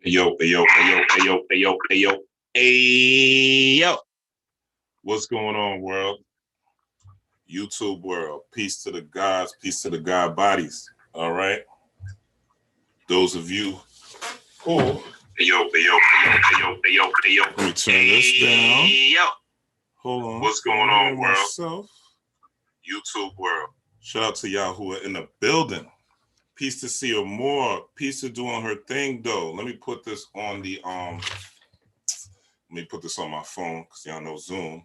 Yo, yo, yo, yo, yo, yo, yo. What's going on, world? YouTube world. Peace to the gods, peace to the god bodies. All right. Those of you who let me turn this down. Hold on. What's going on, world? Myself. YouTube world. Shout out to y'all who are in the building. Peace to see her more. Peace to doing her thing though. Let me put this on the Let me put this on my phone because y'all know Zoom.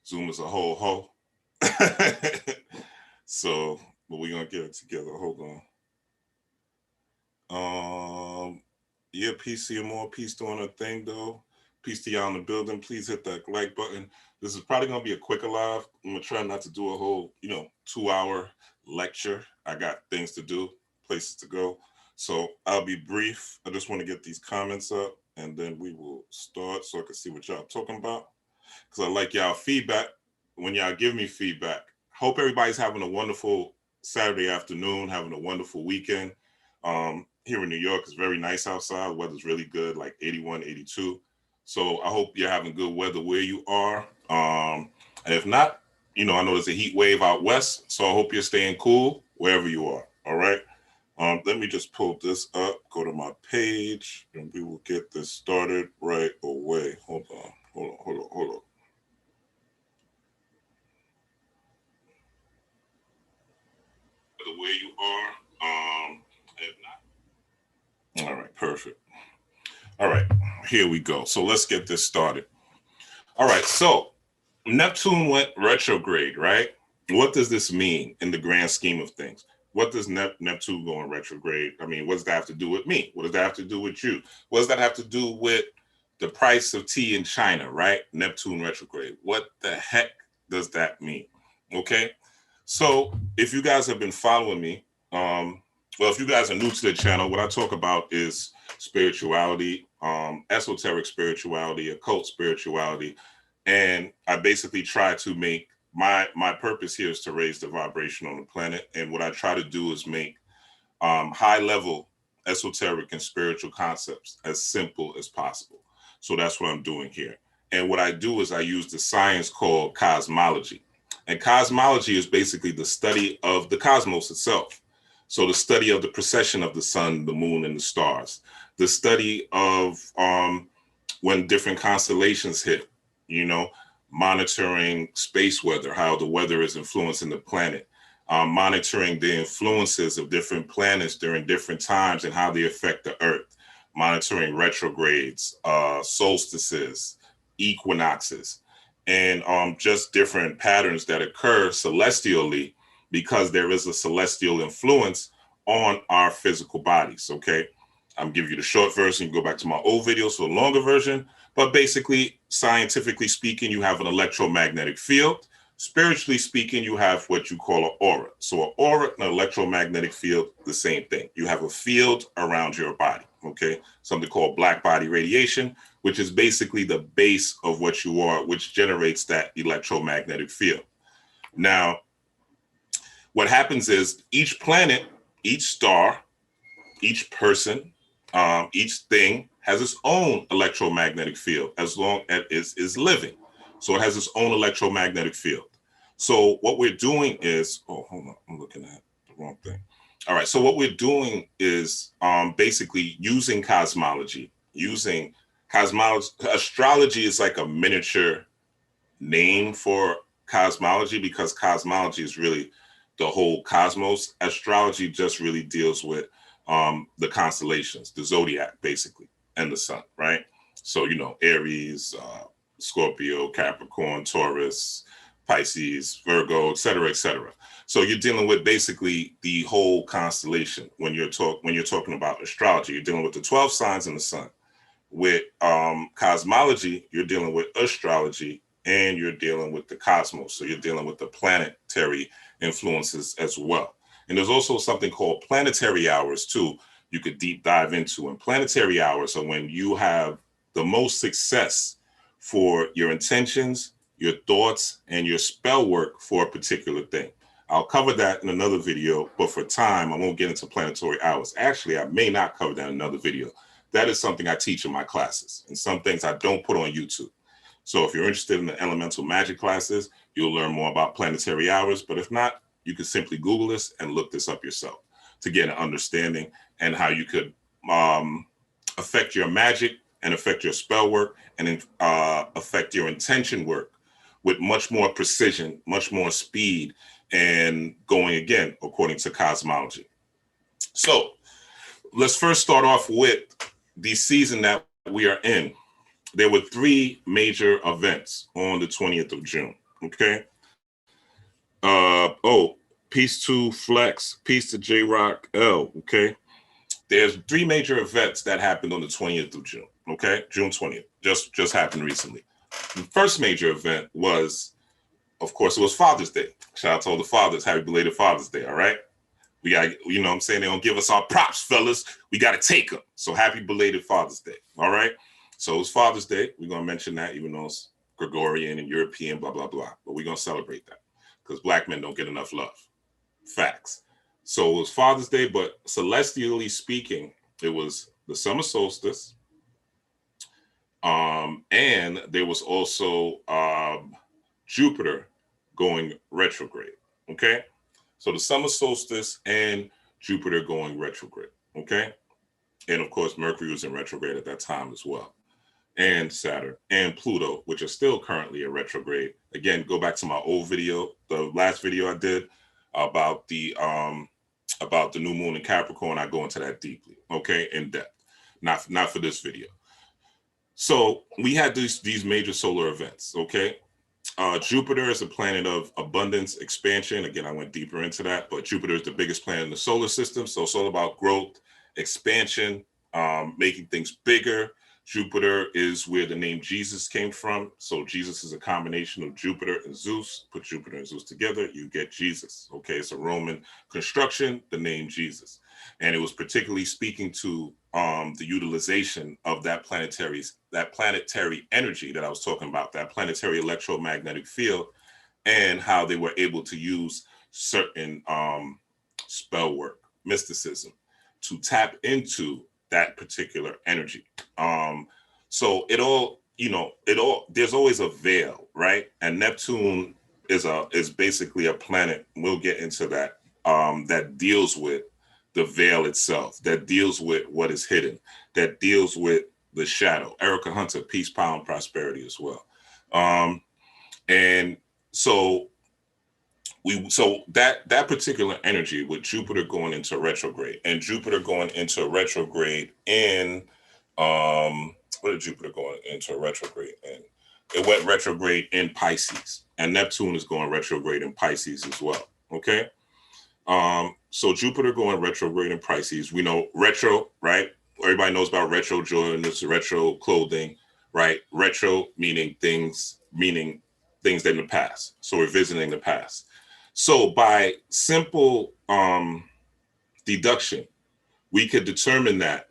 Zoom is a whole hoe. So, but we're gonna get it together. Hold on. Yeah, peace to you more. Peace doing her thing though. Peace to y'all in the building. Please hit that like button. This is probably gonna be a quicker live. I'm gonna try not to do a whole, 2-hour lecture. I got things to do, places to go. So I'll be brief. I just want to get these comments up and then we will start so I can see what y'all talking about. Because I like y'all feedback. When y'all give me feedback, hope everybody's having a wonderful Saturday afternoon, having a wonderful weekend. Here in New York, it's very nice outside. The weather's really good, like 81, 82. So I hope you're having good weather where you are. And if not, I know there's a heat wave out west. So I hope you're staying cool wherever you are. All right. Let me just pull this up, go to my page, and we will get this started right away. Hold on. Where you are. If not. All right, perfect. All right, here we go. So let's get this started. All right, so Neptune went retrograde, right? What does this mean in the grand scheme of things? What does Neptune go in retrograde? I mean, what does that have to do with me? What does that have to do with you? What does that have to do with the price of tea in China, right? Neptune retrograde. What the heck does that mean? Okay. So if you guys have been following me, well, if you guys are new to the channel, what I talk about is spirituality, esoteric spirituality, occult spirituality. And I basically try to make my purpose here is to raise the vibration on the planet. And what I try to do is make high level esoteric and spiritual concepts as simple as possible. So that's what I'm doing here. And what I do is I use the science called cosmology. And cosmology is basically the study of the cosmos itself. So the study of the precession of the sun, the moon, and the stars. The study of when different constellations hit, monitoring space weather, how the weather is influencing the planet, monitoring the influences of different planets during different times and how they affect the Earth, monitoring retrogrades, solstices, equinoxes, and just different patterns that occur celestially because there is a celestial influence on our physical bodies, okay? I'm giving you the short version. You can go back to my old videos for the longer version. But basically, scientifically speaking, you have an electromagnetic field. Spiritually speaking, you have what you call an aura. So an aura and an electromagnetic field, the same thing. You have a field around your body, okay? Something called black body radiation, which is basically the base of what you are, which generates that electromagnetic field. Now, what happens is each planet, each star, each person, each thing has its own electromagnetic field as long as it is living. So it has its own electromagnetic field. So what we're doing is, hold on, I'm looking at the wrong thing. All right, so what we're doing is basically using cosmology. Astrology is like a miniature name for cosmology because cosmology is really the whole cosmos. Astrology just really deals with the constellations, the zodiac, basically, and the sun, right? So, Aries, Scorpio, Capricorn, Taurus, Pisces, Virgo, et cetera, et cetera. So you're dealing with basically the whole constellation when you're talking about astrology. You're dealing with the 12 signs in the sun. With cosmology, you're dealing with astrology and you're dealing with the cosmos. So you're dealing with the planetary influences as well. And there's also something called planetary hours too, you could deep dive into. And planetary hours are when you have the most success for your intentions, your thoughts, and your spell work for a particular thing. I'll cover that in another video, but for time, I won't get into planetary hours. Actually, I may not cover that in another video that is something I teach in my classes, and some things I don't put on YouTube. So if you're interested in the elemental magic classes, you'll learn more about planetary hours. But if not, you can simply Google this and look this up yourself to get an understanding and how you could affect your magic and affect your spell work and affect your intention work with much more precision, much more speed, and going again according to cosmology. So let's first start off with the season that we are in. There were 3 major events on the 20th of June. Okay. Peace to Flex, peace to J Rock L. Okay. There's 3 major events that happened on the 20th of June. Okay. June 20th. Just happened recently. The first major event was, of course, it was Father's Day. Shout out to all the fathers. Happy belated Father's Day. All right. We got, you know what I'm saying? They don't give us our props, fellas. We got to take them. So happy belated Father's Day. All right. So it's Father's Day. We're going to mention that, even though it's Gregorian and European, blah, blah, blah. But we're going to celebrate that because Black men don't get enough love. Facts. So it was Father's Day, but celestially speaking, it was the summer solstice. And there was also Jupiter going retrograde. Okay. So the summer solstice and Jupiter going retrograde. Okay. And of course, Mercury was in retrograde at that time as well. And Saturn and Pluto, which are still currently in retrograde. Again, go back to my old video, the last video I did about the new moon in Capricorn. I go into that deeply, okay, in depth. Not for this video. So we had these major solar events, okay. Jupiter is a planet of abundance, expansion. Again, I went deeper into that, but Jupiter is the biggest planet in the solar system. So it's all about growth, expansion, making things bigger. Jupiter is where the name Jesus came from. So Jesus is a combination of Jupiter and Zeus. Put Jupiter and Zeus together, you get Jesus. Okay, it's a Roman construction, the name Jesus. And it was particularly speaking to the utilization of that planetary energy that I was talking about, that planetary electromagnetic field, and how they were able to use certain spell work, mysticism, to tap into that particular energy. So it all, there's always a veil, right? And Neptune is basically a planet. We'll get into that, that deals with the veil itself, that deals with what is hidden, that deals with the shadow. Erica Hunter, peace, power, and prosperity as well. And so that particular energy with Jupiter going into retrograde, and Jupiter going into retrograde in what did Jupiter going into retrograde in? It went retrograde in Pisces, and Neptune is going retrograde in Pisces as well. Okay. So Jupiter going retrograde in Pisces. We know retro, right? Everybody knows about retro Jordans, retro clothing, right? Retro meaning things in the past. So we're visiting the past. So by simple deduction, we could determine that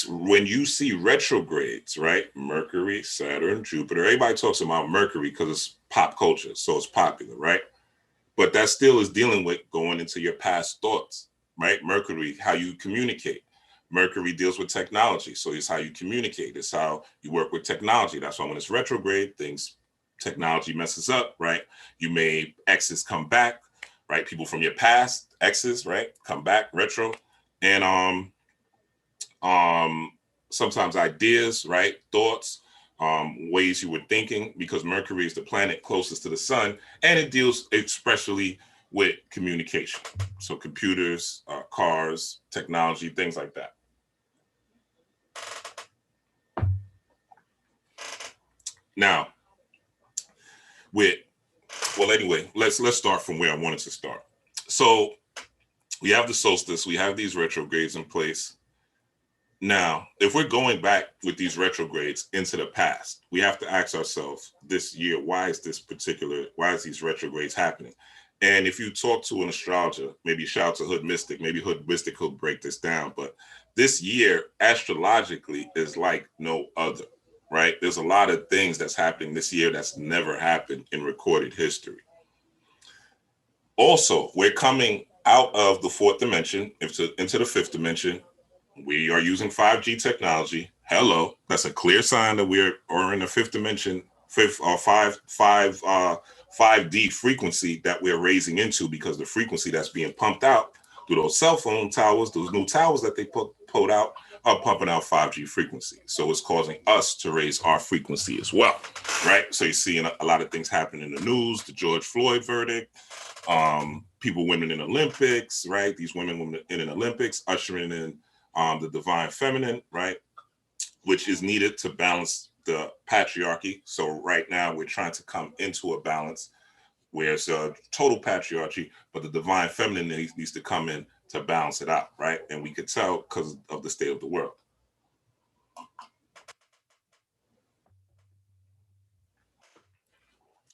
when you see retrogrades, right? Mercury, Saturn, Jupiter, everybody talks about Mercury because it's pop culture, so it's popular, right? But that still is dealing with going into your past thoughts, right? Mercury, how you communicate. Mercury deals with technology, so it's how you communicate. It's how you work with technology. That's why when it's retrograde, technology messes up, right? Exes come back, right? People from your past, exes, right? Come back, retro. And sometimes ideas, right? Thoughts, ways you were thinking, because Mercury is the planet closest to the sun, and it deals especially with communication. So computers, cars, technology, things like that. Now, anyway, let's start from where I wanted to start. So we have the solstice, we have these retrogrades in place. Now, if we're going back with these retrogrades into the past, we have to ask ourselves this year, why is these retrogrades happening? And if you talk to an astrologer, maybe shout out to Hood Mystic, maybe Hood Mystic will break this down, but this year astrologically is like no other, right? There's a lot of things that's happening this year that's never happened in recorded history. Also, we're coming out of the fourth dimension into the fifth dimension, We are using 5G technology. Hello, that's a clear sign that are in the fifth dimension, 5D frequency that we're raising into, because the frequency that's being pumped out through those cell phone towers, those new towers that they put out, are pumping out 5G frequency. So it's causing us to raise our frequency as well, right? So you're seeing a lot of things happen in the news, the George Floyd verdict, women in Olympics, right? These women in an Olympics, ushering in the divine feminine, right? Which is needed to balance the patriarchy. So right now we're trying to come into a balance where it's a total patriarchy, but the divine feminine needs to come in to balance it out, right? And we could tell because of the state of the world.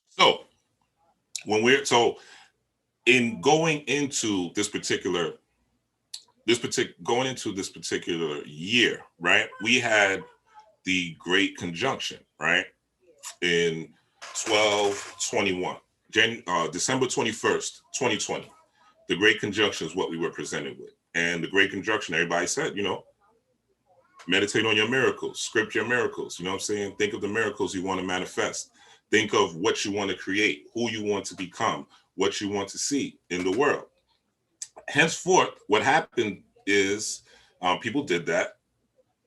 So in going into this particular year, right? We had the Great Conjunction, right? In 1221, December 21st, 2020. The Great Conjunction is what we were presented with. And the Great Conjunction, everybody said, meditate on your miracles, script your miracles. You know what I'm saying? Think of the miracles you want to manifest. Think of what you want to create, who you want to become, what you want to see in the world. Henceforth, what happened is people did that.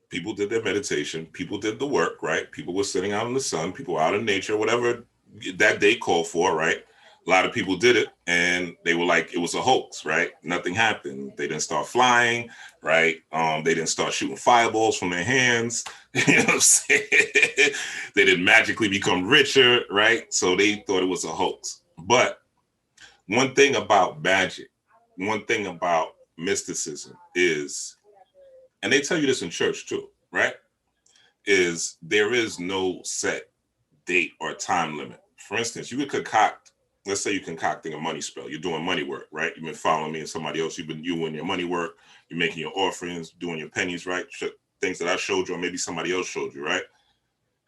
People did their meditation. People did the work, right? People were sitting out in the sun. People were out in nature, whatever that day called for, right? A lot of people did it, and they were like, it was a hoax, right? Nothing happened. They didn't start flying, right? They didn't start shooting fireballs from their hands. You know what I'm saying? They didn't magically become richer, right? So they thought it was a hoax. But one thing about magic, one thing about mysticism is, and they tell you this in church too, right? Is there is no set date or time limit. For instance, you could concoct, let's say you're concocting a money spell. You're doing money work, right? You've been following me and somebody else. You've been doing your money work. You're making your offerings, doing your pennies, right? Things that I showed you, or maybe somebody else showed you, right?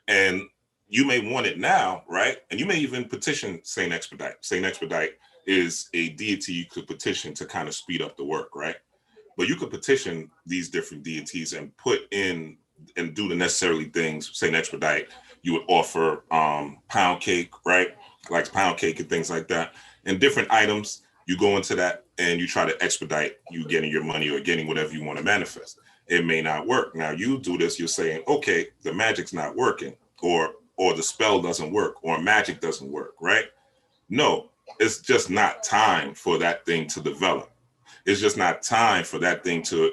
And you may want it now, right? And you may even petition Saint Expedite. Saint Expedite is a deity you could petition to kind of speed up the work, right? But you could petition these different deities and put in and do the necessary things. Saint Expedite, you would offer pound cake, right? Like pound cake and things like that. And different items, you go into that and you try to expedite you getting your money or getting whatever you want to manifest. It may not work. Now you do this, you're saying, okay, the magic's not working, or the spell doesn't work, or magic doesn't work, right? No, it's just not time for that thing to develop. It's just not time for that thing to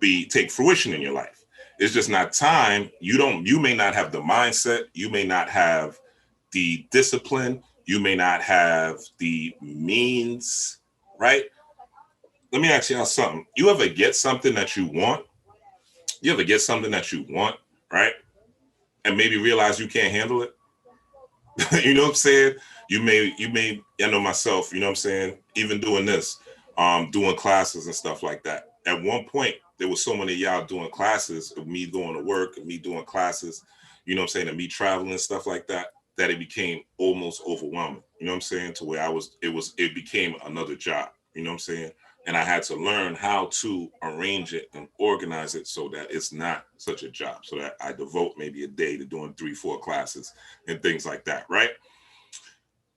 take fruition in your life. It's just not time. You may not have the mindset. You may not have the discipline. You may not have the means, right? Let me ask y'all something. You ever get something that you want? You ever get something that you want, right? And maybe realize you can't handle it? You know what I'm saying? You may, I know myself, you know what I'm saying? Even doing this, doing classes and stuff like that. At one point, there was so many of y'all doing classes, of me going to work and me doing classes, you know what I'm saying, and me traveling and stuff like that, that it became almost overwhelming. You know what I'm saying? To where it became another job, you know what I'm saying? And I had to learn how to arrange it and organize it so that it's not such a job, so that I devote maybe a day to doing 3-4 classes and things like that, right?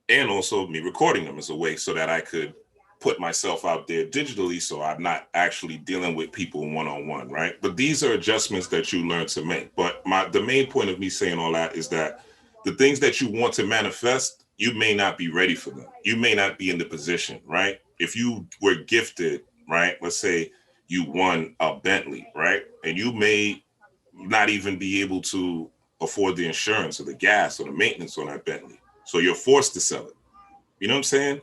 And also me recording them as a way so that I could put myself out there digitally, so I'm not actually dealing with people one-on-one, right? But these are adjustments that you learn to make. But the main point of me saying all that is that the things that you want to manifest, you may not be ready for them. You may not be in the position, right? If you were gifted, right? Let's say you won a Bentley, right? And you may not even be able to afford the insurance or the gas or the maintenance on that Bentley. So you're forced to sell it. You know what I'm saying?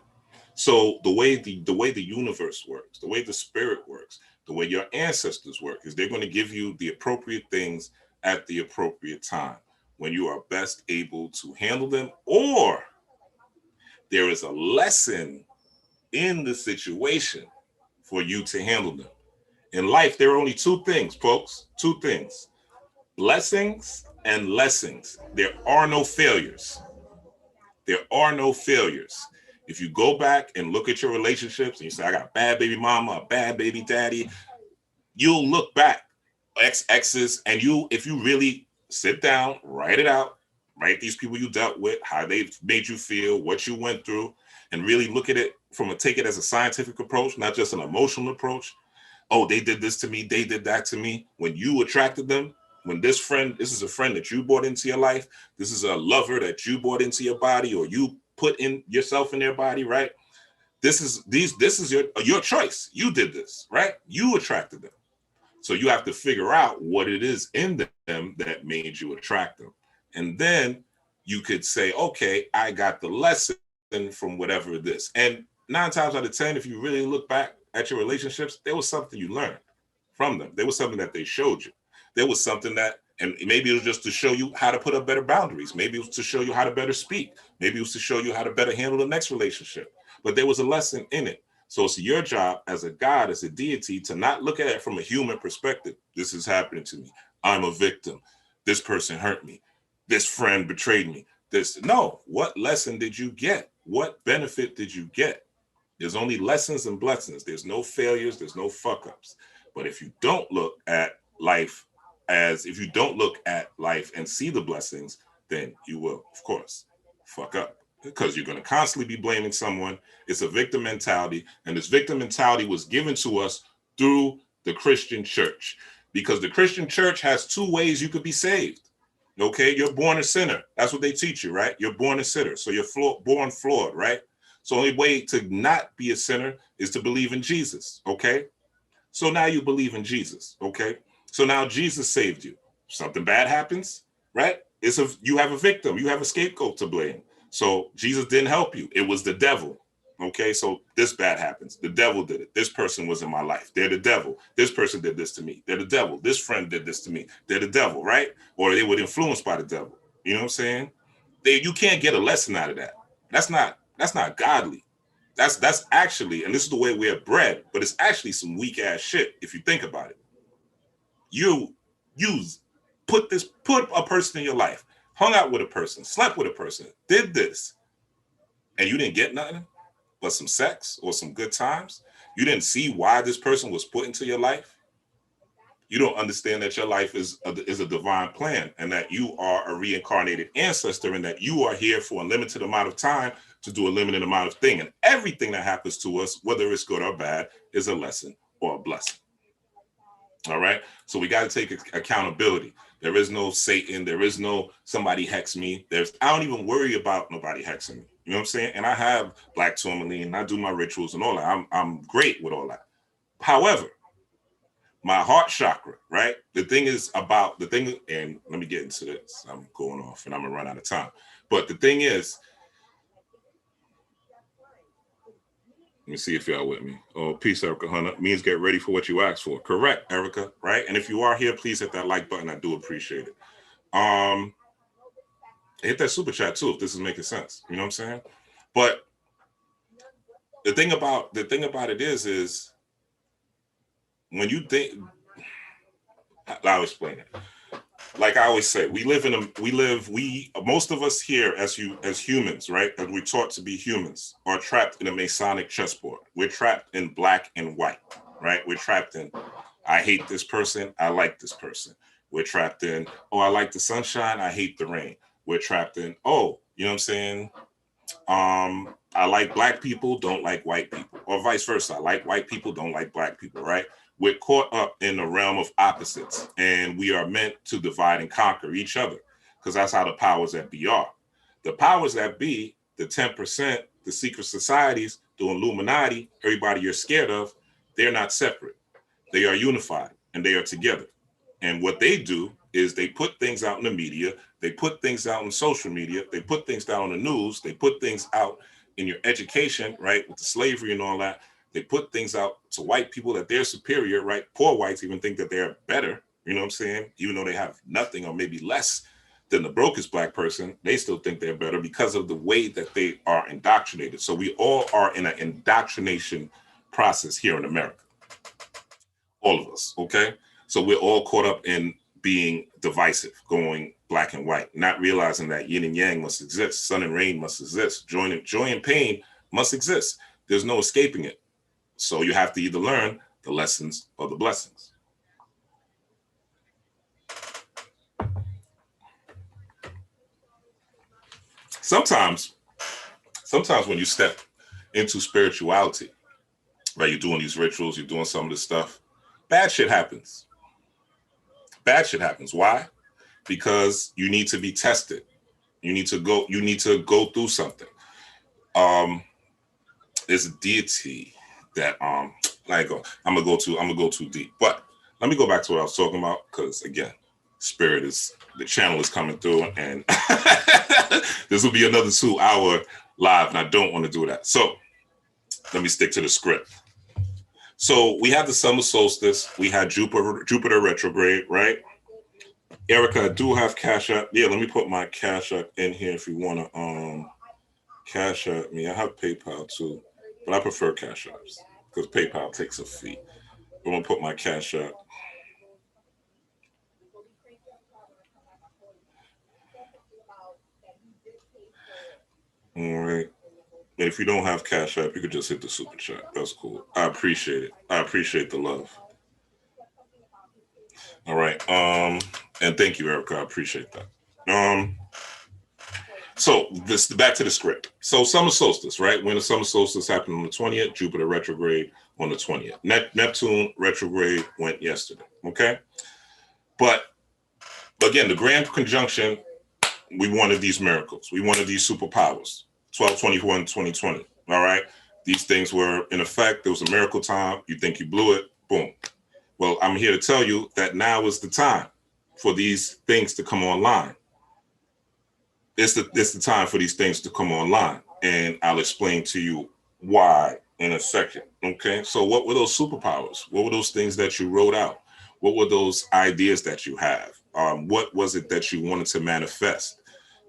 So the way the universe works, the way the spirit works, the way your ancestors work is they're going to give you the appropriate things at the appropriate time when you are best able to handle them, or there is a lesson in the situation for you to handle them. In life, there are only two things, folks, two things: blessings and lessons. There are no failures. There are no failures. If you go back and look at your relationships and you say, I got a bad baby mama, a bad baby daddy, you'll look back exes, and if you really sit down, write it out, write these people you dealt with, how they made you feel, what you went through, and really look at it take it as a scientific approach, not just an emotional approach. Oh, they did this to me, they did that to me. When you attracted them, when this is a friend that you brought into your life, this is a lover that you brought into your body, or you put in yourself in their body, right? This is your choice. You did this, right? You attracted them. So you have to figure out what it is in them that made you attract them. And then you could say, okay, I got the lesson from whatever it is. And 9 times out of 10, if you really look back at your relationships, there was something you learned from them. There was something that they showed you. There was something that, and maybe it was just to show you how to put up better boundaries. Maybe it was to show you how to better speak. Maybe it was to show you how to better handle the next relationship. But there was a lesson in it. So it's your job as a God, as a deity, to not look at it from a human perspective. This is happening to me. I'm a victim. This person hurt me. This friend betrayed me. No, what lesson did you get? What benefit did you get? There's only lessons and blessings. There's no failures. There's no fuck ups. But if you don't look at life and see the blessings, then you will, of course, fuck up, because you're going to constantly be blaming someone. It's a victim mentality. And this victim mentality was given to us through the Christian church, because the Christian church has 2 ways you could be saved. Okay, you're born a sinner. That's what they teach you, right? You're born a sinner. So you're born flawed, right? So the only way to not be a sinner is to believe in Jesus, okay? So now you believe in Jesus, okay? So now Jesus saved you. Something bad happens, right? You have a victim. You have a scapegoat to blame. So Jesus didn't help you. It was the devil. Okay, so this bad happens. The devil did it. This person was in my life. They're the devil. This person did this to me. They're the devil. This friend did this to me. They're the devil, right? Or they were influenced by the devil. You know what I'm saying? You can't get a lesson out of that. That's not godly. That's actually, and this is the way we're bred, but it's actually some weak ass shit if you think about it. You put a person in your life, hung out with a person, slept with a person, did this, and you didn't get nothing but some sex or some good times. You didn't see why this person was put into your life. You don't understand that your life is a divine plan, and that you are a reincarnated ancestor, and that you are here for a limited amount of time to do a limited amount of thing. And everything that happens to us, whether it's good or bad, is a lesson or a blessing. All right. So we got to take accountability. There is no Satan. There is no somebody hex me. I don't even worry about nobody hexing me. You know what I'm saying? And I have black tourmaline, and I do my rituals and all that. I'm great with all that. However, my heart chakra, right? And let me get into this. I'm going off and I'm gonna run out of time. But the thing is, let me see if y'all with me. Oh, peace, Erica Hunter. Means get ready for what you asked for. Correct, Erica, right? And if you are here, please hit that like button. I do appreciate it. Hit that super chat too, if this is making sense. You know what I'm saying? But the thing about it is when you think, I'll explain it. Like I always say, most of us here as humans, right? As we're taught to be humans, are trapped in a Masonic chessboard. We're trapped in black and white, right? We're trapped in, I hate this person, I like this person. We're trapped in, oh, I like the sunshine, I hate the rain. We're trapped in, oh, you know what I'm saying? I like black people, don't like white people, or vice versa. I like white people, don't like black people, right? We're caught up in the realm of opposites, and we are meant to divide and conquer each other, because that's how the powers that be are. The powers that be, the 10%, the secret societies, the Illuminati, everybody you're scared of, they're not separate. They are unified, and they are together. And what they do is they put things out in the media, they put things out in social media, they put things down on the news, they put things out in your education, right, with the slavery and all that. They put things out to white people that they're superior, right? Poor whites even think that they're better, you know what I'm saying? Even though they have nothing or maybe less than the brokest black person, they still think they're better because of the way that they are indoctrinated. So we all are in an indoctrination process here in America. All of us, okay? So we're all caught up in being divisive, going black and white, not realizing that yin and yang must exist, sun and rain must exist, joy and pain must exist. There's no escaping it. So you have to either learn the lessons or the blessings. sometimes when you step into spirituality, right, you're doing these rituals, you're doing some of this stuff, bad shit happens. Bad shit happens. Why? Because you need to be tested. You need to go through something. There's a deity that I'm gonna go too deep. But let me go back to what I was talking about, because again, the channel is coming through, and this will be another 2-hour live, and I don't want to do that. So let me stick to the script. So we had the summer solstice, we had Jupiter retrograde, right? Erica, I do have Cash App. Yeah, let me put my Cash App in here if you want to Cash App me. I have PayPal too, but I prefer Cash Apps because PayPal takes a fee. I'm gonna put my Cash App. All right. And if you don't have Cash App, you could just hit the super chat. That's cool. I appreciate it. I appreciate the love. All right. And thank you, Erica. I appreciate that. So back to the script. So summer solstice, right? When the summer solstice happened on the 20th, Jupiter retrograde on the 20th. Neptune retrograde went yesterday. Okay. But again, the grand conjunction, we wanted these miracles. We wanted these superpowers. 12/21, 2020. All right. These things were in effect. There was a miracle time. You think you blew it. Boom. Well, I'm here to tell you that now is the time for these things to come online. It's the time for these things to come online. And I'll explain to you why in a second. Okay. So what were those superpowers? What were those things that you wrote out? What were those ideas that you have? What was it that you wanted to manifest?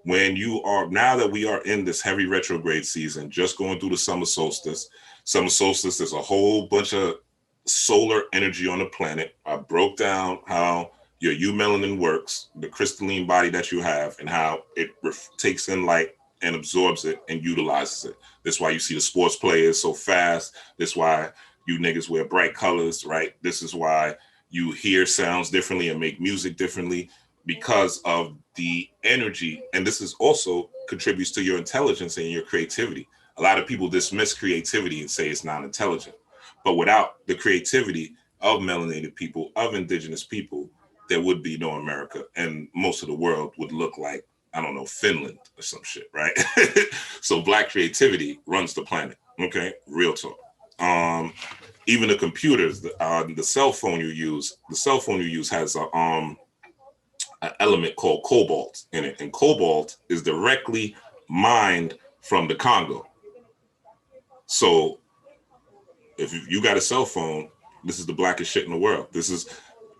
Now that we are in this heavy retrograde season, just going through the summer solstice, there's a whole bunch of solar energy on the planet. I broke down how your eumelanin works, the crystalline body that you have, and how it takes in light and absorbs it and utilizes it. That's why you see the sports players so fast. That's why you niggas wear bright colors, right? This is why you hear sounds differently and make music differently, because of the energy. And this is also contributes to your intelligence and your creativity. A lot of people dismiss creativity and say it's not intelligent. But without the creativity of melanated people, of indigenous people, there would be no America, and most of the world would look like, I don't know, Finland or some shit, right? So Black creativity runs the planet. Okay, real talk. Even the computers, the cell phone you use has an element called cobalt in it, and cobalt is directly mined from the Congo. So if you got a cell phone, this is the blackest shit in the world. This is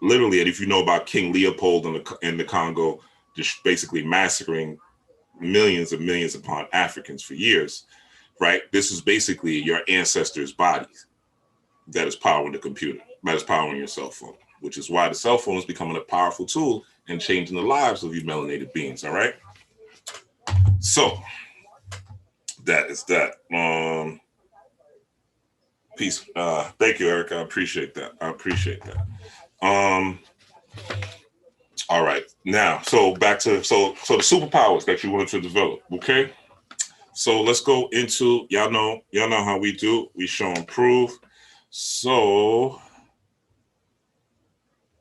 literally, and if you know about King Leopold in the Congo, just basically massacring millions and millions upon Africans for years, right? This is basically your ancestors' bodies that is powering the computer, that is powering your cell phone, which is why the cell phone is becoming a powerful tool and changing the lives of you melanated beings, all right? So that is that. Peace. Thank you, Erica. I appreciate that. All right. Now, so back to so the superpowers that you wanted to develop. Okay. So let's go into y'all know how we do. We show and prove. So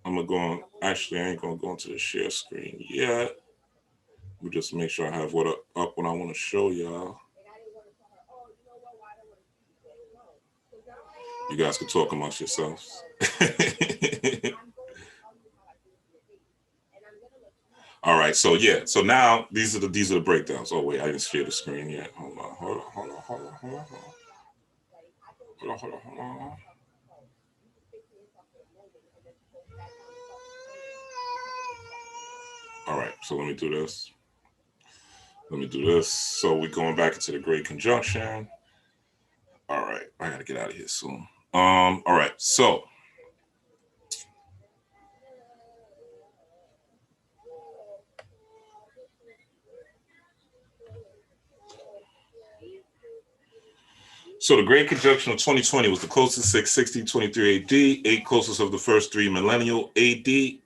I'm gonna go on. Actually, I ain't gonna go into the share screen yet. We just make sure I have what up when I want to show y'all. You guys can talk amongst yourselves. All right, so yeah, so now these are the breakdowns. Oh wait, I didn't share the screen yet. Hold on. All right, so let me do this. So we're going back into the Great Conjunction. All right, I gotta get out of here soon. All right, so the Great Conjunction of 2020 was the closest 61623 AD, 8 closest of the first 3 millennial AD,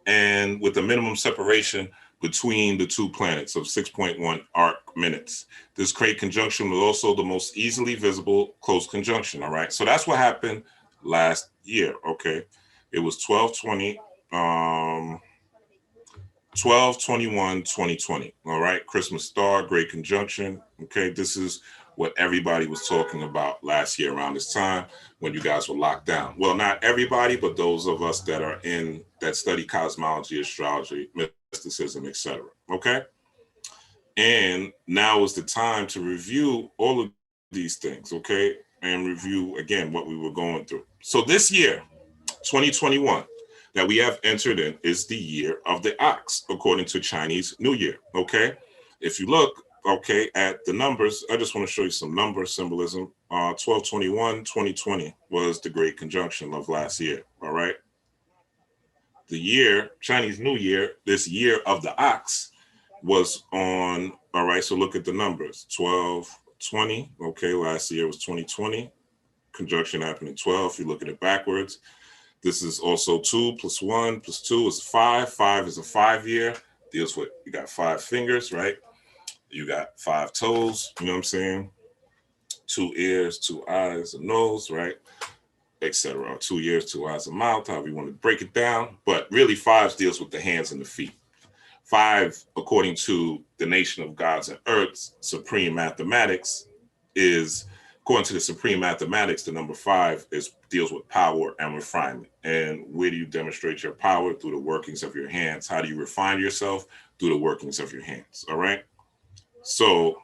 and with the minimum separation between the two planets of 6.1 arc minutes. This great conjunction was also the most easily visible close conjunction, all right? So that's what happened last year, okay? It was 12/20, 12/21/2020, all right? Christmas star, great conjunction, okay? This is what everybody was talking about last year around this time when you guys were locked down. Well, not everybody, but those of us that are that study cosmology, astrology, mysticism, etc. Okay? And now is the time to review all of these things, okay? And review again what we were going through. So this year, 2021, that we have entered in is the year of the ox, according to Chinese New Year, okay? If you look, okay, at the numbers, I just want to show you some number symbolism. 12/21/2020 was the great conjunction of last year, all right? The year, Chinese New Year, this year of the ox was on, all right, so look at the numbers, 12/20, okay, last year was 2020. Conjunction happened in 12, if you look at it backwards. This is also 2 + 1 + 2 is 5. 5 is a 5-year, deals with, you got 5 fingers, right? You got 5 toes, you know what I'm saying? 2 ears, 2 eyes, a nose, right? Etc. 2 ears, 2 eyes, a mouth, however you want to break it down. But really 5 deals with the hands and the feet. 5, according to the nation of gods and earths, supreme mathematics is, according to the supreme mathematics, the number 5 deals with power and refinement. And where do you demonstrate your power? Through the workings of your hands. How do you refine yourself? Through the workings of your hands, all right? So,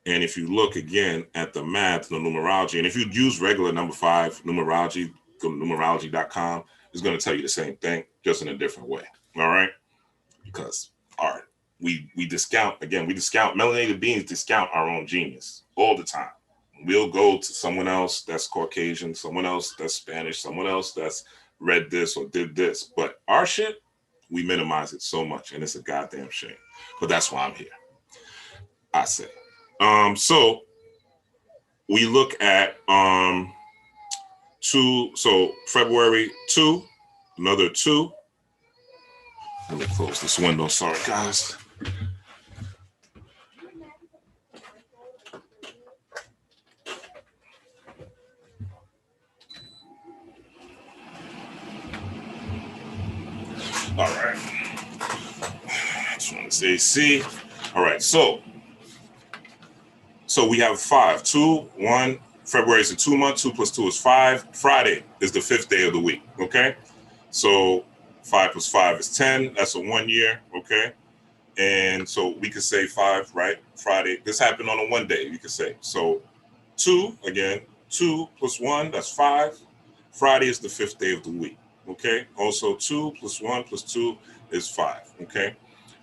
and if you look again at the math, the numerology, and if you use regular number 5 numerology, go to numerology.com, it's going to tell you the same thing, just in a different way, all right? Because we discount, again, we discount, melanated beings discount our own genius all the time. We'll go to someone else that's Caucasian, someone else that's Spanish, someone else that's read this or did this. But our shit, we minimize it so much, and it's a goddamn shame. But that's why I'm here, I say. So we look at February 2, another 2. Let me close this window. Sorry, guys. All right. Just want to say AC. All right. So we have 5, 2, 1. February is a 2 month. 2 + 2 is 5. Friday is the 5th day of the week. Okay. So 5 + 5 is 10. That's a 1 year. Okay. And so we could say 5, right? Friday. This happened on a 1 day, you could say. So 2, again, 2 + 1, that's 5. Friday is the 5th day of the week. Okay. Also 2 + 1 + 2 is 5. Okay.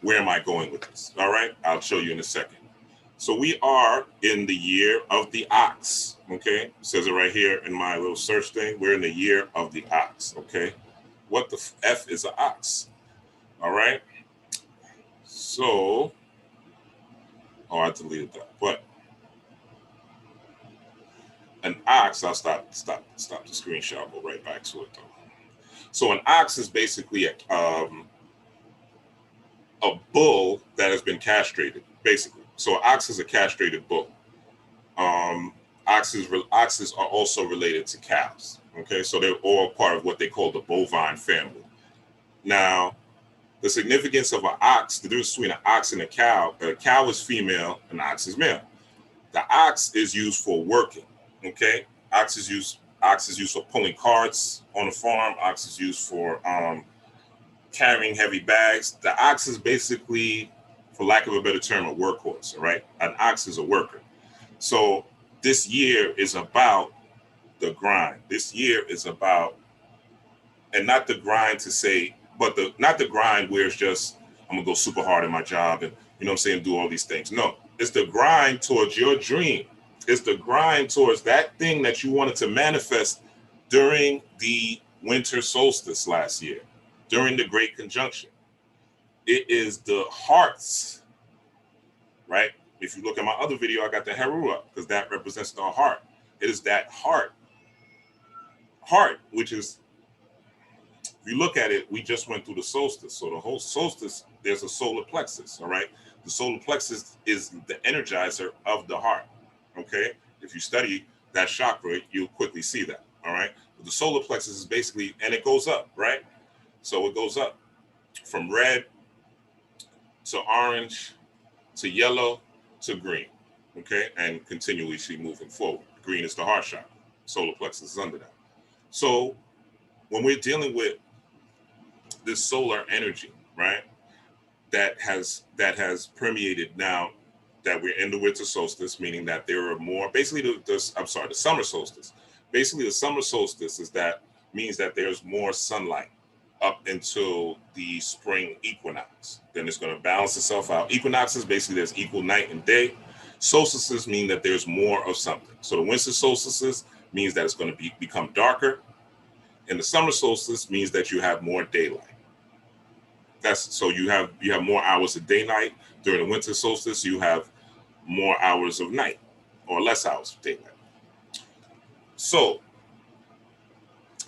Where am I going with this? All right. I'll show you in a second. So we are in the year of the ox. Okay. It says it right here in my little search thing. We're in the year of the ox. Okay. What the F is an ox? All right. So, I deleted that. But an ox, I'll stop the screenshot. I'll go right back to it though. So an ox is basically a bull that has been castrated, basically. So an ox is a castrated bull. Oxes are also related to cows. Okay, so they're all part of what they call the bovine family. Now, the significance of an ox, the difference between an ox and a cow is female, an ox is male. The ox is used for working. Okay, ox is used for pulling carts on a farm. Ox is used for carrying heavy bags. The ox is basically, for lack of a better term, a workhorse. All right, an ox is a worker. So this year is about the grind. This year is about, and not the grind to say, but not the grind where it's just, I'm gonna go super hard in my job and, you know what I'm saying, do all these things. No, it's the grind towards your dream. It's the grind towards that thing that you wanted to manifest during the winter solstice last year, during the great conjunction. It is the hearts, right? If you look at my other video, I got the Heru up because that represents the heart. It is that heart, which is If you look at it, we just went through the solstice. So the whole solstice, there's a solar plexus, all right? The solar plexus is the energizer of the heart, okay? If you study that chakra, you'll quickly see that, all right? But the solar plexus is basically, and it goes up, right? So it goes up from red to orange to yellow to green, okay? And continuously moving forward. Green is the heart chakra. Solar plexus is under that. So when we're dealing with this solar energy, right, that has permeated now that we're in the winter solstice, meaning that there are more, basically the summer solstice. Basically the summer solstice means that there's more sunlight up until the spring equinox. Then it's going to balance itself out. Equinoxes, basically there's equal night and day. Solstices mean that there's more of something. So the winter solstices means that it's going to become darker. And the summer solstice means that you have more daylight. So you have more hours of daylight. During the winter solstice, you have more hours of night or less hours of daylight. So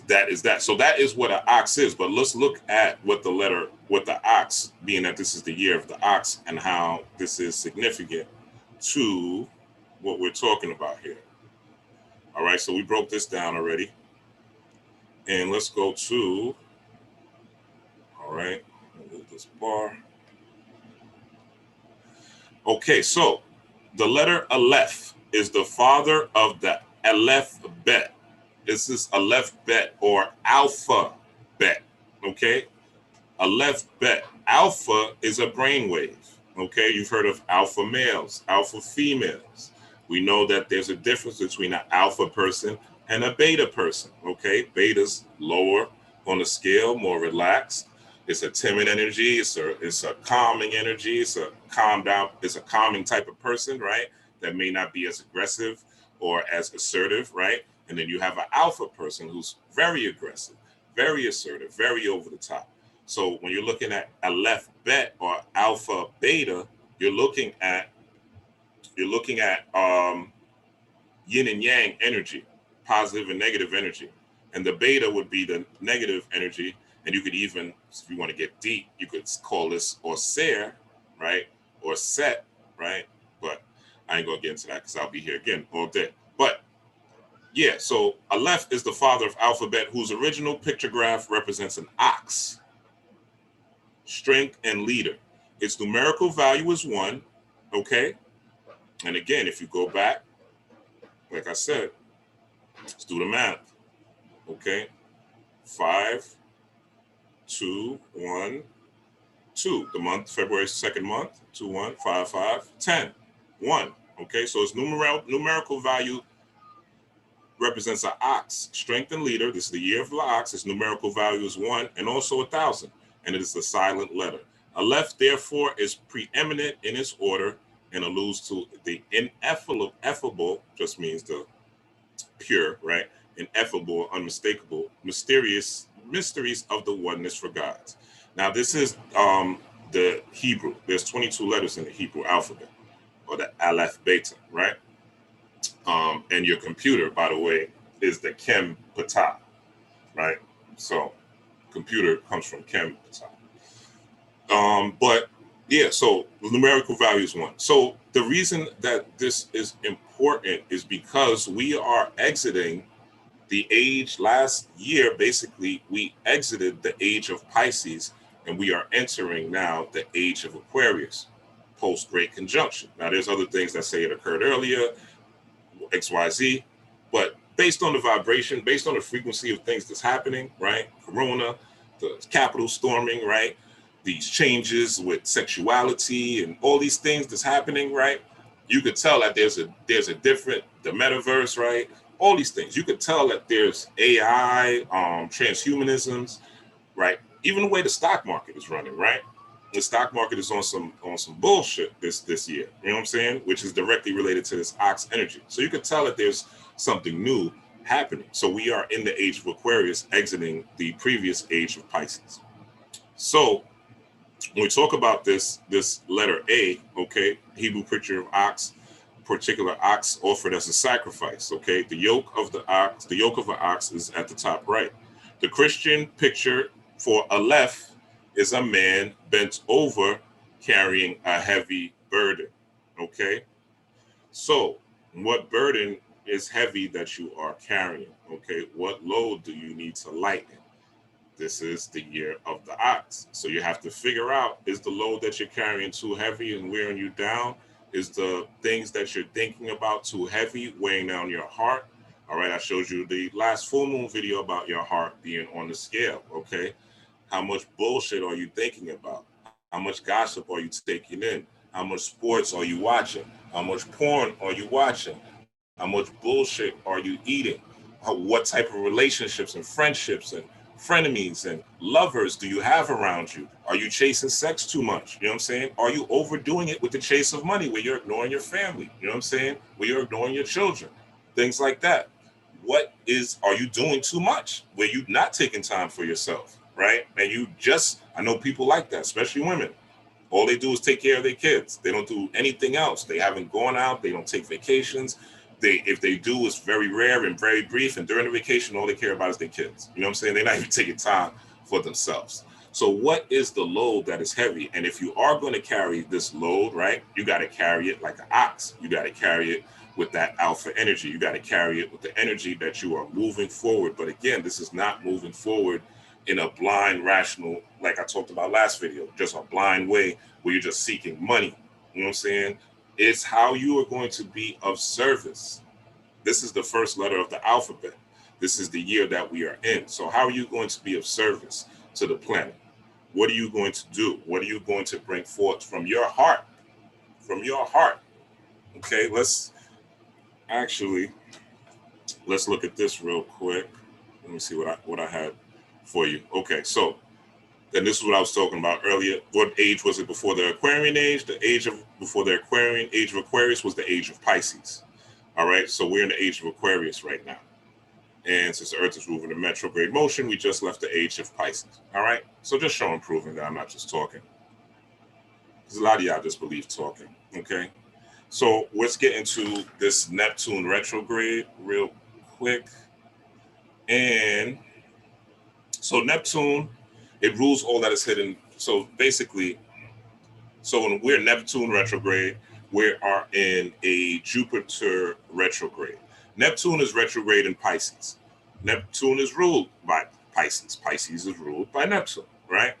that is that. So that is what an ox is. But let's look at what the ox, being that this is the year of the ox, and how this is significant to what we're talking about here. All right, so we broke this down already. And let's go to, all right, move this bar. Okay, so the letter Aleph is the father of the Aleph Bet. This is Aleph Bet or Alpha Bet, okay? Aleph Bet. Alpha is a brainwave, okay? You've heard of alpha males, alpha females. We know that there's a difference between an alpha person and a beta person, okay? Beta's lower on the scale, more relaxed. It's a timid energy. It's a calming energy. It's a calming type of person, right? That may not be as aggressive or as assertive, right? And then you have an alpha person who's very aggressive, very assertive, very over the top. So when you're looking at Aleph Bet or alpha beta, you're looking at yin and yang energy, positive and negative energy. And the beta would be the negative energy. And you could even, if you want to get deep, you could call this or ser, right? Or set, right? But I ain't going to get into that because I'll be here again all day. But yeah, so Aleph is the father of alphabet, whose original pictograph represents an ox, strength and leader. Its numerical value is 1, okay? And again, if you go back, like I said, let's do the math, okay? 5, 2, 1, 2. The month, February 2nd month, 2, 1, 5, 5, 10, 1. Okay, so its numerical value represents an ox, strength and leader. This is the year of the ox. Its numerical value is 1 and also 1,000, and it is a silent letter. Aleph, therefore, is preeminent in its order and alludes to the ineffable, just means the pure, right? Ineffable, unmistakable, mysteries of the oneness for gods. Now, this is the Hebrew. There's 22 letters in the Hebrew alphabet, or the Aleph Beta, right? And your computer, by the way, is the Chem Ptah, right? So computer comes from Chem Ptah. But yeah, so the numerical value is 1. So the reason that this is important is because we are exiting the age last year. Basically, we exited the age of Pisces and we are entering now the age of Aquarius, post Great Conjunction. Now, there's other things that say it occurred earlier, XYZ, but based on the vibration, based on the frequency of things that's happening, right? Corona, the Capitol storming, right? These changes with sexuality and all these things that's happening, right? You could tell that there's a different, the metaverse, right? All these things. You could tell that there's AI, transhumanisms, right? Even the way the stock market is running, right? The stock market is on some bullshit this year, you know what I'm saying? Which is directly related to this ox energy. So you could tell that there's something new happening. So we are in the age of Aquarius, exiting the previous age of Pisces. So when we talk about this letter A, okay, Hebrew picture of ox, particular ox offered as a sacrifice, okay? The yoke of an ox is at the top right. The Christian picture For Aleph is a man bent over carrying a heavy burden. Okay, so what burden is heavy that you are carrying? Okay, what load do you need to lighten? This is the year of the ox. So you have to figure out, is the load that you're carrying too heavy and wearing you down? Is the things that you're thinking about too heavy, weighing down your heart? All right, I showed you the last full moon video about your heart being on the scale. Okay, how much bullshit are you thinking about? How much gossip are you taking in? How much sports are you watching? How much porn are you watching? How much bullshit are you eating? What type of relationships and friendships and frenemies and lovers do you have around you? Are you chasing sex too much? You know what I'm saying? Are you overdoing it with the chase of money where you're ignoring your family? You know what I'm saying? Where you're ignoring your children? Things like that. Are you doing too much where you're not taking time for yourself, right? And I know people like that, especially women. All they do is take care of their kids. They don't do anything else. They haven't gone out. They don't take vacations. If they do, it's very rare and very brief. And during the vacation, all they care about is their kids. You know what I'm saying? They're not even taking time for themselves. So what is the load that is heavy? And if you are going to carry this load, right, you got to carry it like an ox. You got to carry it with that alpha energy. You got to carry it with the energy that you are moving forward. But again, this is not moving forward in a blind, rational, like I talked about last video, just a blind way where you're just seeking money. You know what I'm saying? It's how you are going to be of service. This is the first letter of the alphabet. This is the year that we are in. So how are you going to be of service to the planet? What are you going to do? What are you going to bring forth from your heart? From your heart. Okay, let's look at this real quick. Let me see what I had for you. Okay, so then this is what I was talking about earlier. What age was it before the Aquarian age? Before the Aquarian age of Aquarius was the age of Pisces. All right, so we're in the age of Aquarius right now. And since the Earth is moving in retrograde motion, we just left the age of Pisces. All right, so just showing, proving that I'm not just talking. Because a lot of y'all just believe talking, okay? So let's get into this Neptune retrograde real quick. And so Neptune, it rules all that is hidden. So basically, when we're Neptune retrograde, we are in a Jupiter retrograde. Neptune is retrograde in Pisces. Neptune is ruled by Pisces. Pisces is ruled by Neptune, right?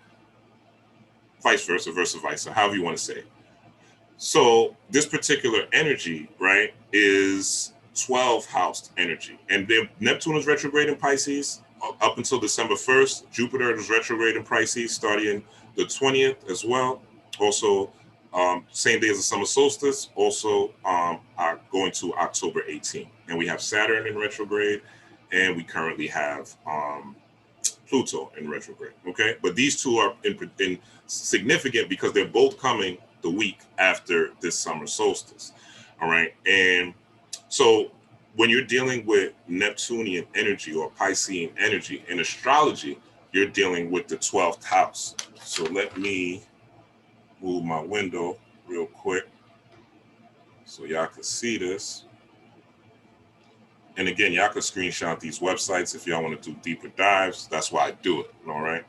Vice versa, however you want to say it. So this particular energy, right, is 12 house energy. And Neptune is retrograde in Pisces up until December 1st. Jupiter is retrograde in Pisces starting the 20th as well. Also, same day as the summer solstice, also are going to October 18th. And we have Saturn in retrograde, and we currently have Pluto in retrograde, okay? But these two are in significant because they're both coming the week after this summer solstice, all right? And so when you're dealing with Neptunian energy or Piscean energy in astrology, you're dealing with the 12th house. So let me move my window real quick so y'all can see this. And again, y'all can screenshot these websites if y'all want to do deeper dives. That's why I do it, all right?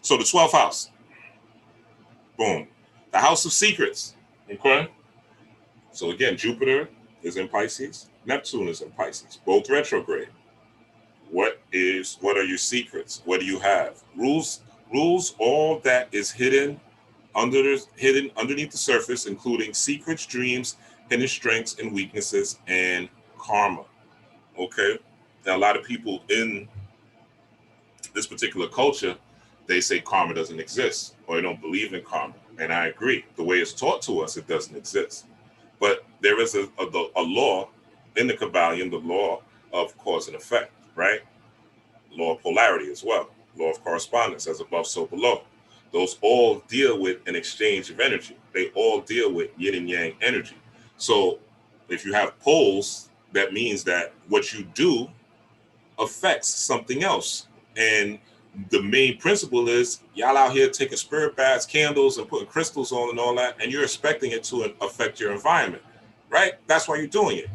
So the 12th house, boom. The house of secrets, okay? So again, Jupiter is in Pisces, Neptune is in Pisces, both retrograde. What are your secrets? What do you have? Rules all that is hidden underneath the surface, including secrets, dreams, hidden strengths and weaknesses, and karma. Okay? Now, a lot of people in this particular culture, they say karma doesn't exist, or they don't believe in karma. And I agree. The way it's taught to us, it doesn't exist. But there is a law in the Kabbalion, the law of cause and effect, right? Law of polarity as well. Law of correspondence, as above, so below. Those all deal with an exchange of energy. They all deal with yin and yang energy. So if you have poles, that means that what you do affects something else. And the main principle is y'all out here taking spirit baths, candles, and putting crystals on and all that, and you're expecting it to affect your environment, right? That's why you're doing it.